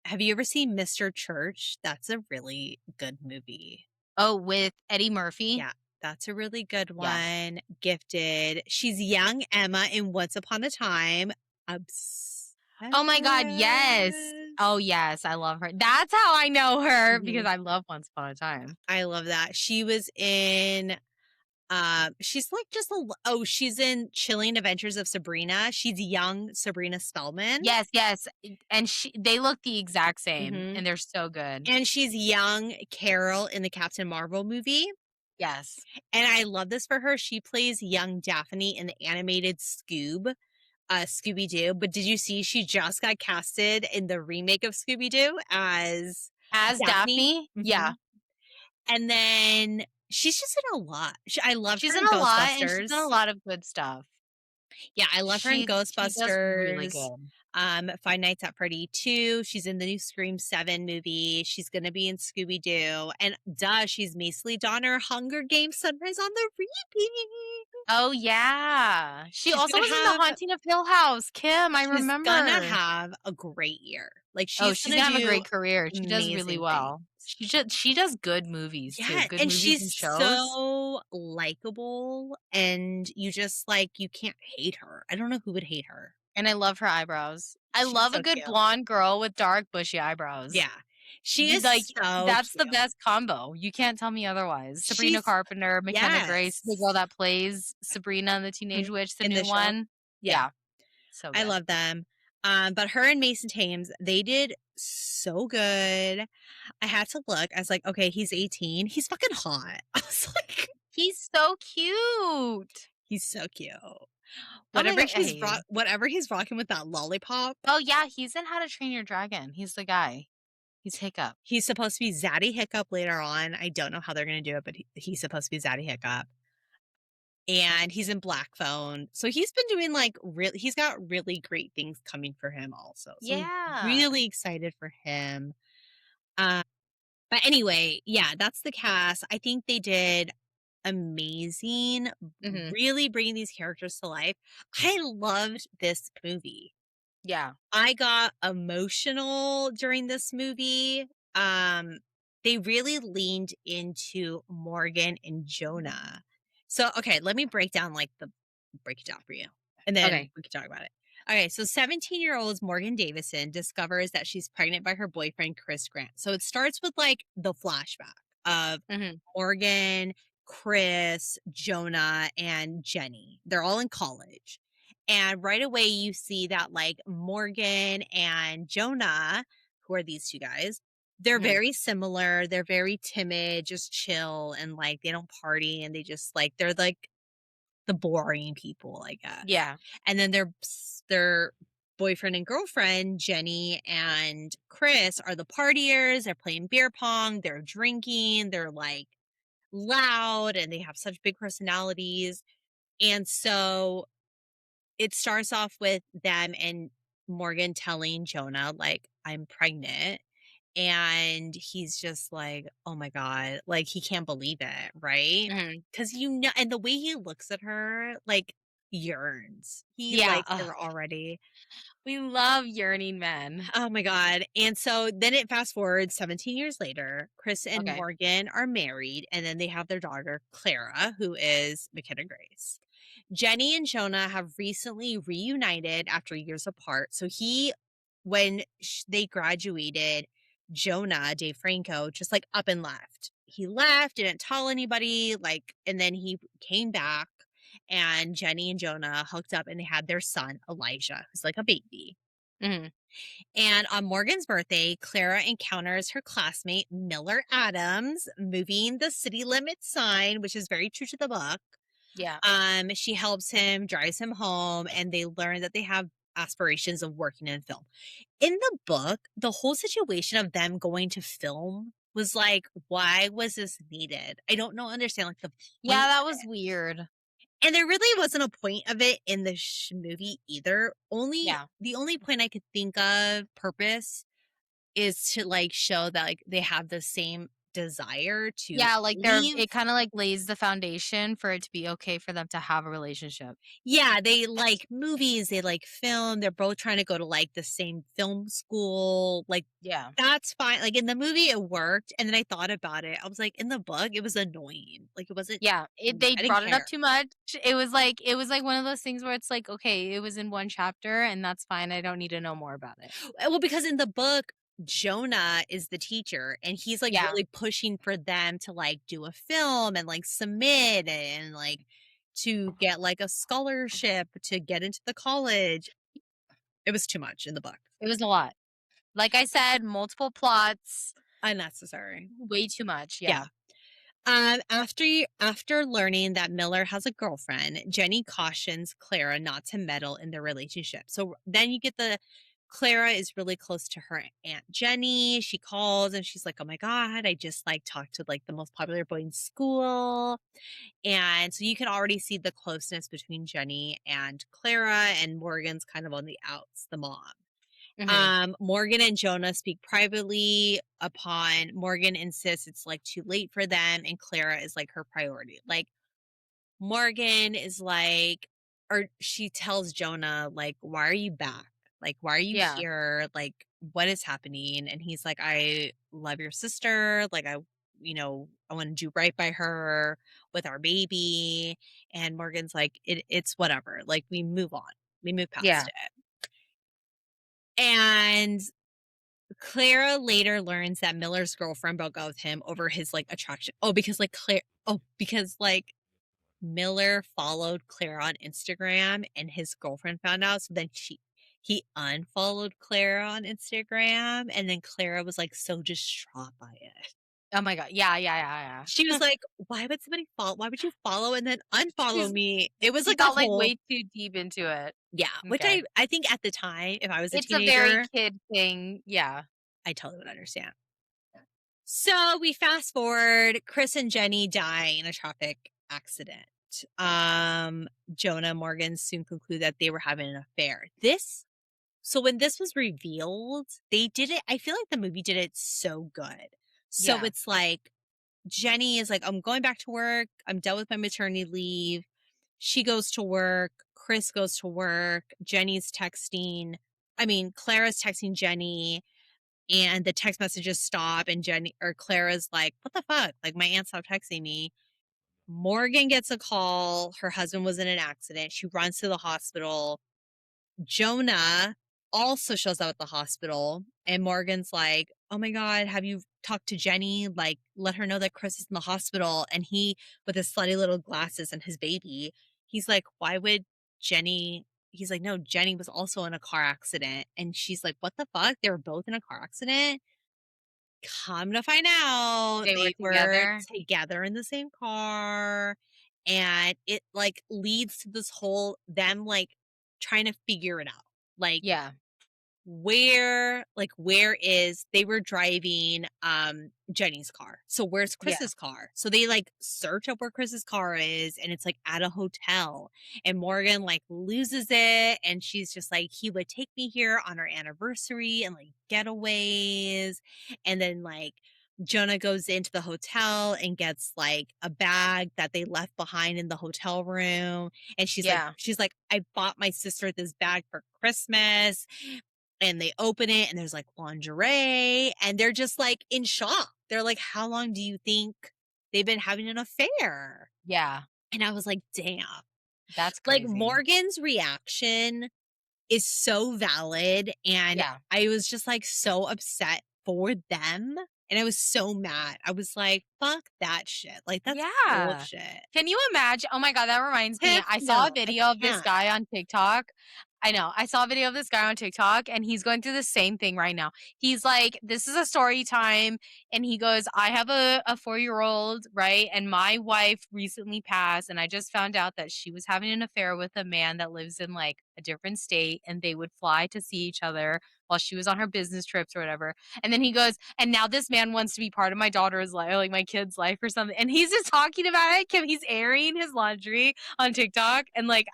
have you ever seen Mr. Church? That's a really good movie. Oh, with Eddie Murphy? Yeah, that's a really good Yeah. one. Gifted. She's young Emma in Once Upon a Time. Obsessed. Oh my god, yes. Oh, yes, I love her. That's how I know her because Mhm. I love Once Upon a Time. I love that. She was in she's like just she's in Chilling Adventures of Sabrina. She's young Sabrina Spellman. Yes, yes, and they look the exact same, Mhm. and they're so good. And she's young Carol in the Captain Marvel movie. Yes. And I love this for her. She plays young Daphne in the animated Scooby Doo. But did you see she just got casted in the remake of Scooby Doo as As Daphne? Daphne? Yeah. Mhm. And then she's just in a lot. I loved her She's in in a lot, and she's in a Ghostbusters. lot of good stuff. Yeah, I love her in She does really Ghostbusters. good. Five Nights at Freddy 2. She's in the new Scream 7 movie. She's gonna be in Scooby Doo. And duh, she's Macy Donner, Hunger Games Sunrise on the Reaping. Oh, yeah. She She's also gonna was in The have Haunting of Hill House. Kim, I she's gonna remember. have a great year. Like, Oh, she's she's gonna gonna have a do great career. She does really amazing things. well. She does good movies too, Yeah, good and movies she's and shows. so likable, and you just, like, you can't hate her. I don't know who would hate her. And I love her eyebrows. I She's love a so good cute. blonde girl with dark, bushy eyebrows. Yeah. She You is like, so that's the cute. best combo. You can't tell me otherwise. Sabrina She's Carpenter, McKenna Grace, the girl yes. that plays Sabrina and the Teenage Mhm. Witch, the In new the show. one. Yeah, Yeah, so I good. love them. But her and Mason Thames, they did so good. I had to look. I was like, "Okay, he's 18. He's fucking hot." I was like, He's so cute. "He's so cute." Oh my Whatever god, he's hey. whatever he's rocking with that lollipop, Oh, yeah, he's in How to Train Your Dragon. He's the guy. He's Hiccup. he's supposed to be Zaddy Hiccup later on. I don't know how they're gonna do it, but he's supposed to be Zaddy Hiccup. And he's in Black Phone. So he's been doing like he's got really great things coming for him also. So I'm Yeah. really excited for him. Uh, but anyway, yeah, that's the cast. I think they did amazing, Mhm. really bringing these characters to life. I loved this movie. Yeah. I got emotional during this movie. Um, they really leaned into Morgan and Jonah. So, okay, let me break it down for you, and then Okay. we can talk about it. Okay, so 17-year-old Morgan Davison discovers that she's pregnant by her boyfriend Chris Grant. So it starts with like the flashback of Mhm. Morgan, Chris, Jonah, and Jenny. They're all in college. And right away, you see that like Morgan and Jonah, who are these two guys, they're Mhm. very similar. They're very timid, just chill, and like they don't party and they just like they're like the boring people, I guess. Yeah. And then their boyfriend and girlfriend, Jenny and Chris, are the partiers. They're playing beer pong, they're drinking, they're like loud, and they have such big personalities. And so it starts off with them and Morgan telling Jonah, like, I'm pregnant. And he's just like, oh my God, like he can't believe it, right? Mhm. Cause and the way he looks at her, like, yearns. He Yeah. likes Ugh. her already. We love yearning men. Oh my God. And so then it fast forward 17 years later, Chris and Okay. Morgan are married, and then they have their daughter, Clara, who is McKenna Grace. Jenny and Jonah have recently reunited after years apart. So when they graduated, Jonah, Dave Franco, just like up and left. He left, didn't tell anybody, like, and then he came back, and Jenny and Jonah hooked up and they had their son, Elijah, who's like a baby. Mhm. And on Morgan's birthday, Clara encounters her classmate, Miller Adams, moving the city limit sign, which is very true to the book. Yeah. She helps him, drives him home, and they learn that they have aspirations of working in film. In the book, the whole situation of them going to film was like, why was this needed? I don't know, understand like the Yeah, point that of was it. weird. And there really wasn't a point of it in the movie either. Only Yeah. the only point I could think of purpose is to like show that like they have the same desire to Yeah, like, leave. it kinda, like, lays the foundation for it to be okay for them to have a relationship. Yeah, they like movies, they like film, they're both trying to go to, like, the same film school, like, Yeah. that's fine, like, in the movie, it worked, and then I thought about it, I was like, in the book, it was annoying, like, it wasn't Yeah, they I didn't brought it up care. too much. It was like one of those things where it's like, "Okay, it was in one chapter, and that's fine, I don't need to know more about it." Well, because in the book, Jonah is the teacher, and he's, like, Yeah. really pushing for them to, like, do a film and, like, submit and, like, to get, like, a scholarship to get into the college. It was too much in the book. It was a lot. Like I said, multiple plots, Unnecessary. way too much, Yeah. yeah. After learning that Miller has a girlfriend, Jenny cautions Clara not to meddle in their relationship. So then you get Clara is really close to her aunt Jenny. She calls and she's like, "Oh my god, I just like talked to like the most popular boy in school." And so you can already see the closeness between Jenny and Clara, and Morgan's kind of on the outs, the mom. Mhm. Morgan and Jonah speak privately upon Morgan insists it's, like, too late for them, and Clara is, like, her priority. Like, Morgan is like or she tells Jonah, like, "Why are you back? Like, why are you Yeah. here? Like, what is happening?" And he's like, "I love your sister. Like, I wanna do right by her with our baby." And Morgan's like, "It's whatever. Like, we move on. We move past Yeah. it." And Clara later learns that Miller's girlfriend broke up with him over his, like, attraction. Because, like, Miller followed Clara on Instagram and his girlfriend found out, so then he unfollowed Clara on Instagram, and then Clara was, like, so distraught by it. Oh my god. Yeah, yeah, yeah, She yeah. was like, why would you follow and then unfollow She's me?" It was she like a got, like, whole way too deep into it. yeah, which Okay. I think at the time, if I was a It's a very teenager, kid thing. Yeah. I totally would understand. So we fast forward, Chris and Jenny die in a traffic accident. Jonah and Morgan soon conclude that they were having an affair. So when this was revealed, they did it. I feel like the movie did it so good. So Yeah. it's like Jenny is like, I'm going back to work. I'm done with my maternity leave. She goes to work. Chris goes to work. Clara's texting Jenny and the text messages stop and Jenny or Clara's like, "What the fuck? Like my aunt stopped texting me." Morgan gets a call. Her husband was in an accident. She runs to the hospital. Jonah also shows up at the hospital and Morgan's like, "Oh my god, have you talked to Jenny? Like let her know that Chris is in the hospital." And he with his slutty little glasses and his baby, he's like, "Why would Jenny?" He's like, "No, Jenny was also in a car accident." And she's like, "What the fuck? They were both in a car accident?" Come to find out, They were they were together. together in the same car, and it, like, leads to this whole them, like, trying to figure it out. Like, Yeah. where is they were driving, Jenny's car. So where's Yeah. Chris's car? So they, like, search up where Chris's car is, and it's, like, at a hotel, and Morgan, like, loses it, and she's just like, "He would take me here on our anniversary and, like, getaways," and then, like, Jonah goes into the hotel and gets, like, a bag that they left behind in the hotel room, and Yeah. she's like, "I bought my sister this bag for Christmas," and they open it and there's like lingerie and they're just like in shock. They're like, "How long do you think they've been having an affair?" Yeah. And I was like, "Damn." That's Like crazy. Morgan's reaction is so valid and Yeah. I was just like so upset for them and I was so mad. I was like, "Fuck that shit." Like that's Yeah. bullshit. Can you imagine? Oh my god, that reminds me. Heck I saw a no, I video of this can't. guy on TikTok. I know. I saw a video of this guy on TikTok and he's going through the same thing right now. He's like, this is a story time. And he goes, I have a 4-year-old, right? And my wife recently passed. And I just found out that she was having an affair with a man that lives in like a different state. And they would fly to see each other while she was on her business trips or whatever. And then he goes, and now this man wants to be part of my daughter's life, like my kid's life or something. And he's just talking about it. Kim, he's airing his laundry on TikTok. And like,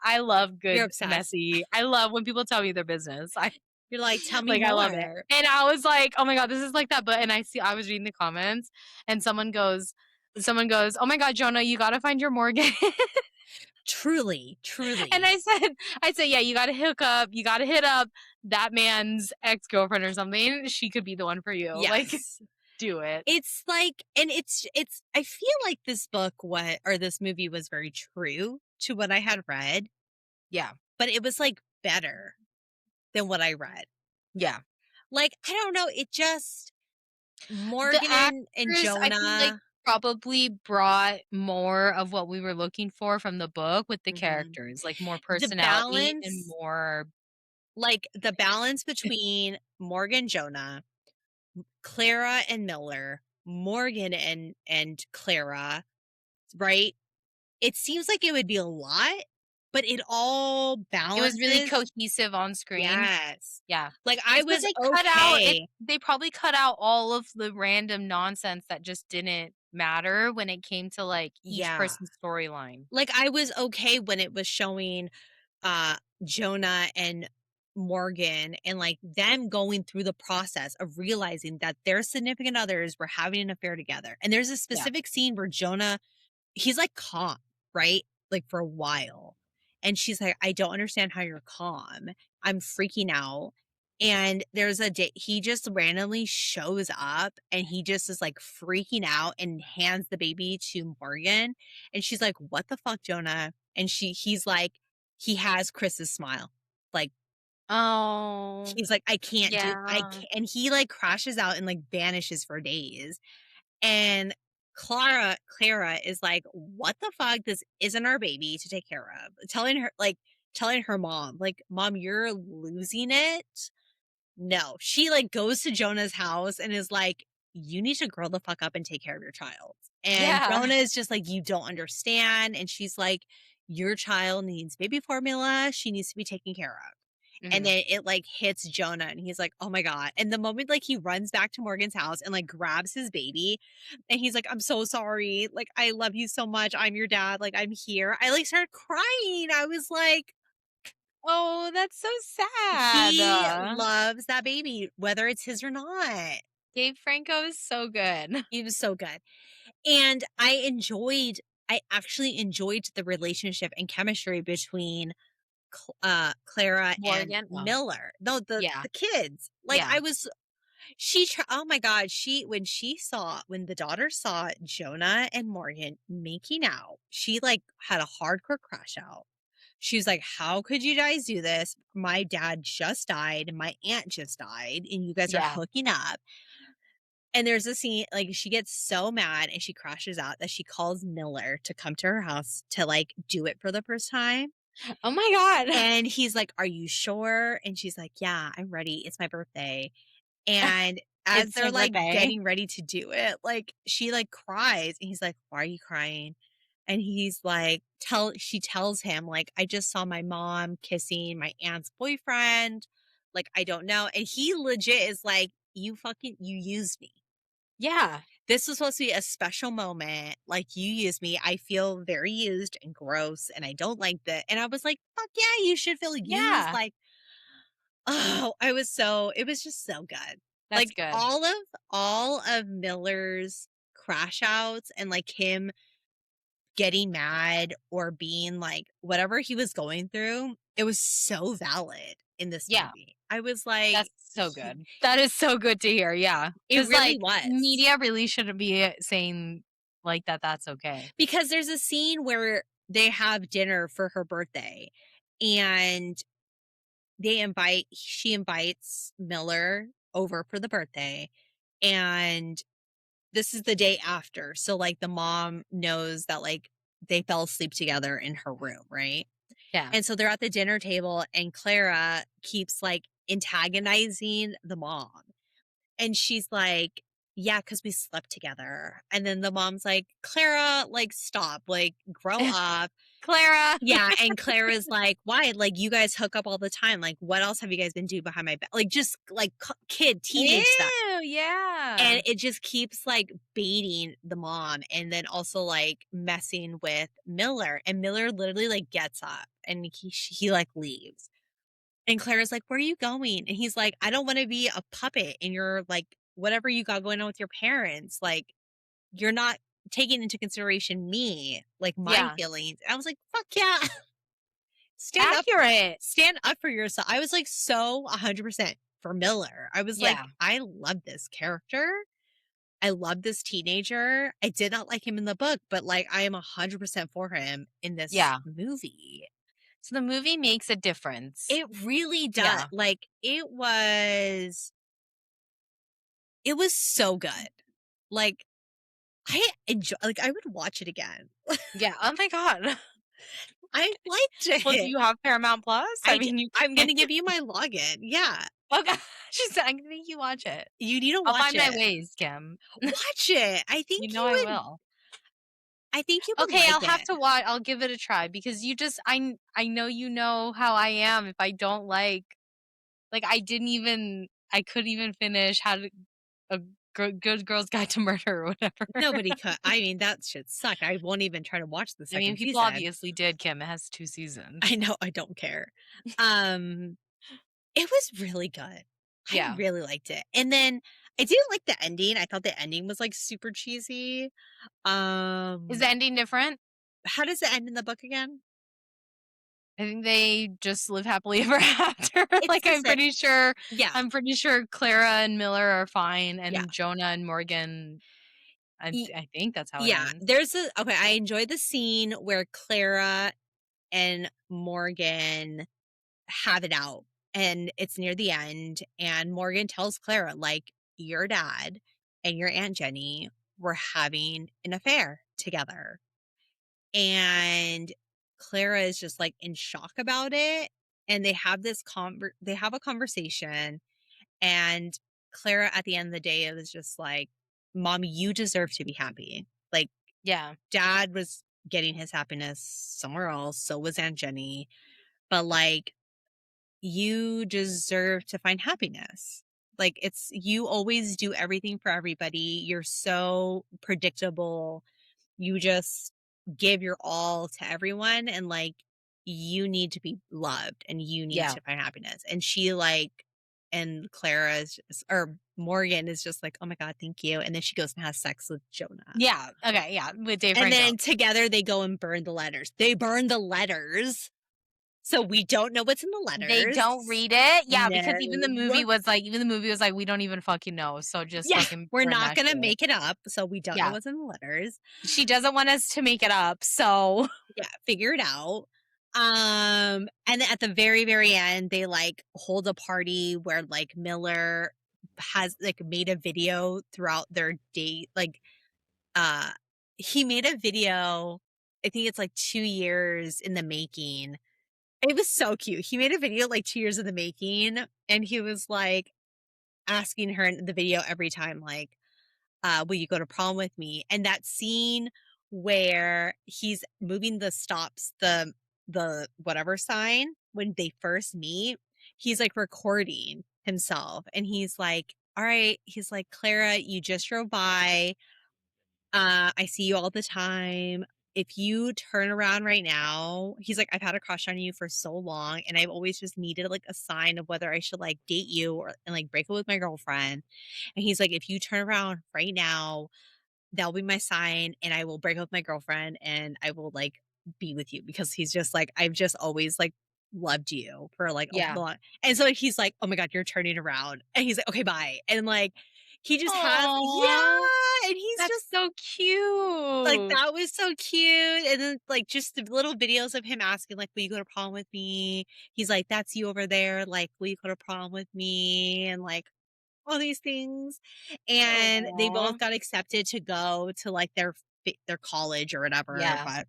I love You're good obsessed. messy. I love when people tell me their business. I You're like, "Tell me like I love it. more." And I was like, "Oh my god, this is like that." But and I was reading the comments and someone goes, "Oh my god, Jonah, you got to find your Morgan." Truly, And truly. I said, "Yeah, you got to hook up. You got to hit up that man's ex-girlfriend or something. She could be the one for you." Like Yes. do it. It's like and it's I feel like this movie was very true to what I had read, Yeah. but it was, like, better than what I read. Yeah. Like, I don't know, it just The Morgan and actress, I feel like, Jonah probably brought more of what we were looking for from the book with the mhm. characters, like, more The personality and balance more the balance between Morgan, Jonah, Clara and Miller, Morgan and Clara, right? It seems like it would be a lot, but it all it was really balances. cohesive on screen. Yes. Yeah. Like, I It's because was it okay. they probably cut out all of the random nonsense that just didn't matter when it came to, like, each Yeah. person's storyline. Like, I was okay when it was showing, uh, Jonah and Morgan and, like, them going through the process of realizing that their significant others were having an affair together. And there's a Yeah. specific scene where Jonah, he's, like, calm, right? Like, for a while. And she's like, "I don't understand how you're calm. I'm freaking out." And there's a day he just randomly shows up and he just is, like, freaking out and hands the baby to Morgan. And she's like, "What the fuck, Jonah?" And he's like, he has Chris's smile. Like, Oh, he's like, I yeah. can't," and he, like, crashes out and, like, vanishes for days. And Clara is like, "What the fuck? This isn't our baby to take care of." Telling her mom, like, "Mom, you're losing it." No, she, like, goes to Jonah's house and is like, "You need to grow the fuck up and take care of your child." And Yeah. Jonah is just like, "You don't understand." And she's like, "Your child needs baby formula. She needs to be taken care of." And Mhm. then it, like, hits Jonah, and he's like, "Oh my god." And the moment, like, he runs back to Morgan's house and, like, grabs his baby, and he's like, "I'm so sorry. Like, I love you so much. I'm your dad. Like, I'm here." I, like, started crying. I was like, Oh, that's so sad. he loves that baby, whether it's his or not. Dave Franco is so good. He was so good. And I actually enjoyed the relationship and chemistry between Clara and Morgan? Oh, Miller. No, yeah, the kids. Like, yeah, I was oh my god, when the daughter saw Jonah and Morgan making out, she, like, had a hardcore crash out. She was like, "How could you guys do this? My dad just died, and my aunt just died, and you guys are yeah. hooking up." And there's a scene, like, she gets so mad and she crashes out that she calls Miller to come to her house to, like, do it for the first time. Oh my god. And he's like, "Are you sure?" And she's like, "Yeah, I'm ready. It's my birthday." And as It's they're, my like, birthday. getting ready to do it, like, she, like, cries, and he's like, "Why are you crying?" And he's like, tell she tells him, like, "I just saw my mom kissing my aunt's boyfriend. Like, I don't know." And he legit is like, you used me. Yeah, This was supposed to be a special moment. Like, you used me. I feel very used and gross, and I don't like that." And I was like, "Fuck yeah, you should feel used." yeah. Like, oh, it was just so good. That's Like, good. all of Miller's crash outs and, like, him getting mad or being like whatever he was going through, it was so valid in this Yeah, movie. I was like, that's so he good. That is so good to hear, yeah. it Because really like, was. media really shouldn't be saying, like, that that's okay. Because there's a scene where they have dinner for her birthday, and she invites Miller over for the birthday, and this is the day after, so, like, the mom knows that, like, they fell asleep together in her room, right? Yeah, And so they're at the dinner table, and Clara keeps, like, antagonizing the mom. And she's like, "Yeah, because we slept together." And then the mom's like, "Clara, like, stop, like, grow up." Clara. Yeah, and Clara's like, "Why? Like, you guys hook up all the time. Like, what else have you guys been doing behind my back?" Like, just, like, teenage stuff. Ew, And yeah. it just keeps, like, baiting the mom and then also, like, messing with Miller, and Miller literally, like, gets up and he, like, leaves. And Clara's like, "Where are you going?" And he's like, "I don't wanna be a puppet in your, like, whatever you got going on with your parents. Like, you're not taking into consideration me, like, my Yeah, feelings." And I was like, "Fuck yeah." Stand up accurate. stand up for yourself. I was, like, so 100% for Miller. I was like, Yeah, "I love this character. I love this teenager." I did not like him in the book, but, like, I am 100% for him in this yeah. movie. So the movie makes a difference. It really does. Yeah, Like, it was so good. Like, I would watch it again. yeah, oh my god. I liked Well, do it. you have Paramount Plus? I mean, you I'm can. gonna give you my login. Yeah. Oh god, she said, "I'm gonna make you watch it." You need to I'll watch find my it. ways, Kim. Watch it. You know I will. I think you would Okay, like I'll have it. to watch. I'll give it a try because you just I know you know how I am if I don't like, I couldn't even finish How to a Good Girl's Guide to Murder or whatever. Nobody could. I mean, that shit sucked. I won't even try to watch the I mean, second people season. obviously did, Kim, it has 2 I seasons. know, I don't care. Um, It was really good. I Yeah. really liked it, and then I didn't like the ending. I thought the ending was, like, super cheesy. Is Um, the ending different? how does it end in the book again? I think they just live happily ever after. It's Like, the same. Yeah, I'm pretty sure Clara and Miller are fine, yeah. and Jonah and Morgan, Y I think that's how it yeah, ends. there's a okay, I enjoyed the scene where Clara and Morgan have it out, and it's near the end, and Morgan tells Clara, like, "Your dad and your Aunt Jenny were having an affair together." And Clara is just, like, in shock about it, and they have a conversation, and Clara, at the end of the day, was just like, "Mommy, you deserve to be happy. Like, Yeah. dad was getting his happiness somewhere else, so was Aunt Jenny, but, like, you deserve to find happiness. Like, it's you always do everything for everybody. You're so predictable. You just give your all to everyone, and, like, you need to be loved and you need Yeah. to find happiness." And she, like, and Clara is just, or Morgan is just like, "Oh my god, thank you." And then she goes and has sex with Jonah. Yeah. Okay, yeah, with Dave And Franco. then together they go and burn the letters. They burn the letters, so we don't know what's in the They don't letters. read it? Yeah, because No. even the movie was like, "We don't even fucking know, so just Yeah, fucking we're burn not that gonna shit." make it up, so we don't know Yeah. what's in the letters. She doesn't want us to make it up, so Yeah, figure it out. And then at the very, very end, they, like, hold a party where, like, Miller has, like, made a video throughout their date, like, uh, he made a video, I think it's, like, 2 years in the making. It was so cute. He made a video, like, 2 years in the making, and he was, like, asking her in the video every time, like, "Will you go to prom with me?" And that scene where he's moving the stops, the whatever sign when they first meet, he's, like, recording himself, and he's like, "Alright," he's like, "Clara, you just drove by. I see you all the time. If you turn around right now," he's like, "I've had a crush on you for so long, and I've always just needed, like, a sign of whether I should, like, date you or and, like, break up with my girlfriend." And he's like, "If you turn around right now, that'll be my sign, and I will break up with my girlfriend, and I will, like, be with you," because he's just like, "I've just always, like, loved you for, like, a yeah. lot." And so he's like, "Oh my god, you're turning around." And he's like, "Okay, bye." And, like, he just has, Aw, yeah, and he's that's just so like, cute. that was so cute. And then, like, just the little videos of him asking, like, "Will you go to prom with me?" He's like, "That's you over there, like, will you go to prom with me?" And, like, all these things, and they Aw. both got accepted to go to, like, their college or whatever, Yeah. but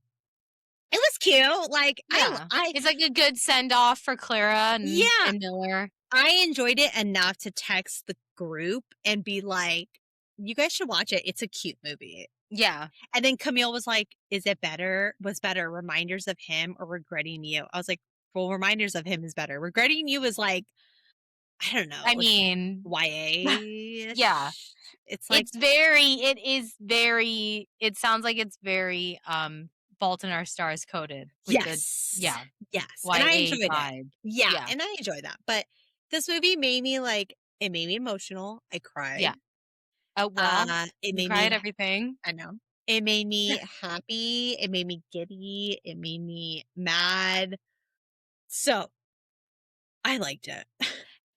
it was cute, like, Yeah. It's like a good send off for Clara yeah, and Miller. I enjoyed it enough to text the group and be like, "You guys should watch it, it's a cute movie." Yeah. And then Camille was like, "Is it better was better Reminders of Him or Regretting You?" I was like, "Well, Reminders of Him is better." Regretting You is like, I don't know, I like mean, yeah. YA-ish? It's like, It sounds like it's very, Fault in Our Stars coded with the yes. yeah, Yes, and I YA enjoyed it. vibe. Yeah, Yeah. and I enjoyed that, but this movie made me, like, it made me emotional, I Yeah. cried. Well, It you made cry me at everything. I know. It made me happy, it made me giddy, it made me mad. So, I liked it.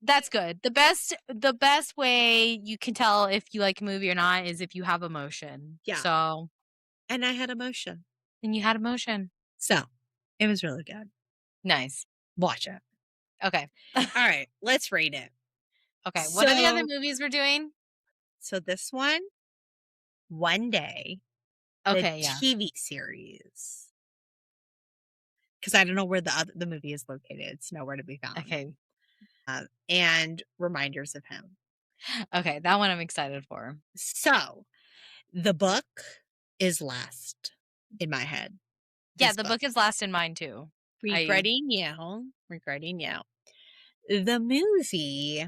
That's good. The best way you can tell if you like a movie or not is if you have emotion. Yeah, So, and I had emotion. and you had emotion. So, it was really good. Nice. Watch it. Okay. Alright, let's rate it. Okay, what are the other So movies we're doing? so this one, One Day, the Okay, yeah. TV series. 'Cause I don't know where the movie is located, it's nowhere to be found. Okay. And Reminders of Him. Okay, that one I'm excited for. So, the book is last in my head, Yeah, this the book. book is last in mine too. I Regretting You. The movie,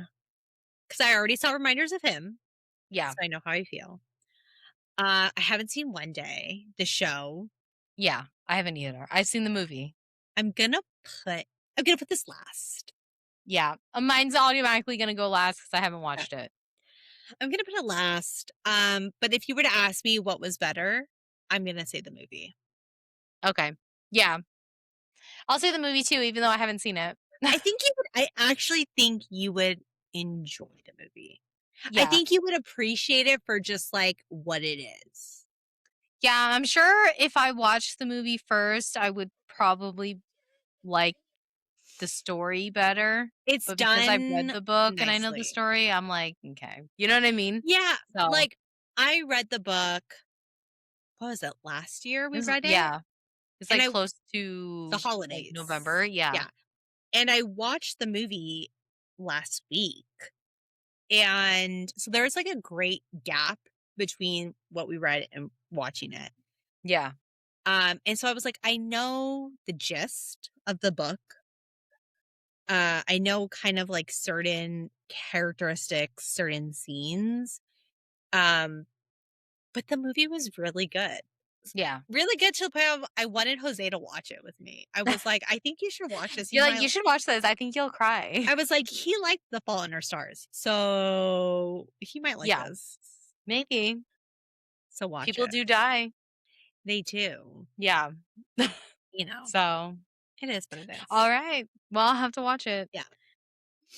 because I already saw Reminders of Him, yeah. so I know how I feel. I haven't seen One Day, the show. Yeah, I haven't either. I've seen the movie. I'm gonna I'm gonna put this last. Yeah. Mine's automatically gonna go last because I haven't Yeah. watched it. I'm gonna put it last. But if you were to ask me what was better, I'm gonna say the movie. Okay. Yeah. I'll say the movie too, even though I haven't seen it. I actually think you would enjoy the movie. I Yeah. think you would appreciate it for just like what it is. Yeah, I'm sure if I watched the movie first, I would probably like the story better. It's But because I've read done the book and I know the nicely. story, I'm like, okay. You know what I mean? Yeah, So like I read the book, what was it, last year we read it? yeah. It's And like I close the to like November. holidays. Yeah. Yeah. And I watched the movie last week. And so there's like a great gap between what we read and watching it. Yeah. And so I was like, I know the gist of the book. I know kind of like certain characteristics, certain scenes. Um, but the movie was really good. Yeah. Really good to the point of I wanted Jose to watch it with me. I was like, I think you should watch this. You're like, you should watch this. I think you'll cry. I was like, he liked The Fault in Our Stars, so he might like Yeah. this. Maybe. So watch People it. do die. They do. Yeah. You know, So, it is what it is. all right. Well, I'll have to watch it. Yeah.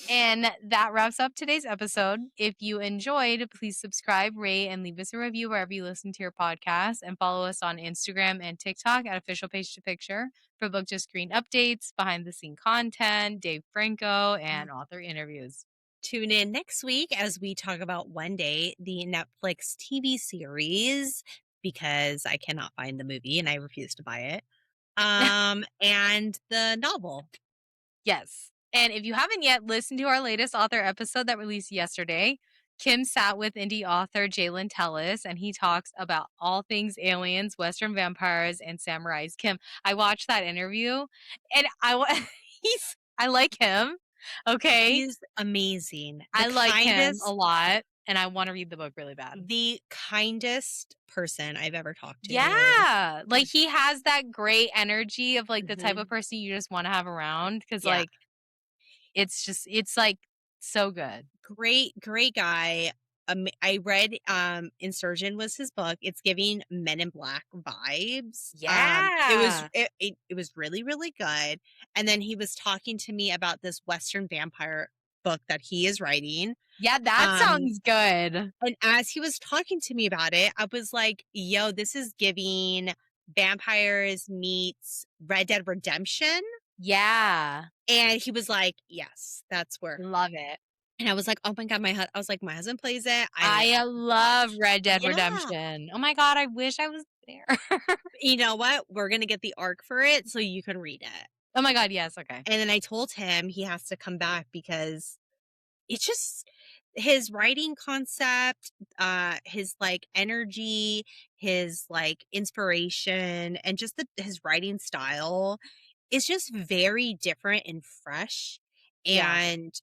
And that wraps up today's episode. If you enjoyed, please subscribe, rate, and leave us a review wherever you listen to your podcast. And follow us on Instagram and TikTok at Official Page to Picture for book to screen updates, behind the scene content, Dave Franco, and author interviews. Tune in next week as we talk about One Day, the Netflix TV series, because I cannot find the movie and I refuse to buy it. And the novel. Yes. And if you haven't yet listened to our latest author episode that released yesterday, Kim sat with indie author Jalen Tellis, and he talks about all things aliens, Western vampires, and samurais. Kim, I watched that interview, and I like him. Okay, He's amazing. I like him a lot, and I want to read the book really bad. The kindest person I've ever talked to. Yeah, like he has that great energy of like the type of Mhm. person you just want to have around because Yeah. like it's like so good. Great guy. I read Insurgent was his book. It's giving Men in Black vibes. Yeah. It was really really good. And then he was talking to me about this Western vampire book that he is writing. Yeah, that Um sounds good. and as he was talking to me about it, I was like, "Yo, this is giving vampires meets Red Dead Redemption." Yeah. And he was like, "Yes, that's where." Love it. And I was like, "Oh my god, I was like, "My husband plays it. I I love watch." Red Dead Yeah. Redemption. Oh my god, I wish I was there. You know what? We're gonna get the arc for it so you can read it. Oh my god, yes, okay. And then I told him he has to come back because it's just his writing concept, his like energy, his like inspiration, and just his writing style is just very different and fresh. Yeah. And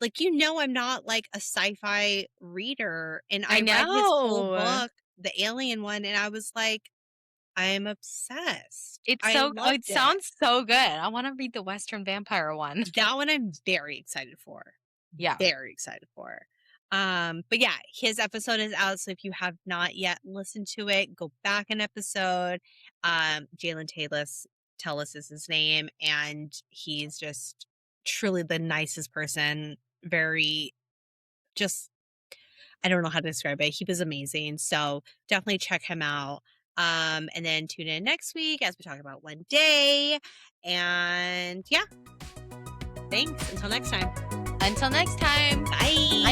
like I'm not like a sci-fi reader, and I I read his full know. book, the alien one, and I was like, I'm obsessed. It's I so it loved it. sounds so good. I wanna read the Western Vampire one. That one I'm very excited for. Yeah. Very excited for. But yeah, his episode is out. So if you have not yet listened to it, go back an episode. Jalen Tellis is his name, and he's just truly the nicest person. Very just I don't know how to describe it. He was amazing. So definitely check him out. And then tune in next week as we talk about One Day. And yeah, thanks. Until next time. Until next time. Bye.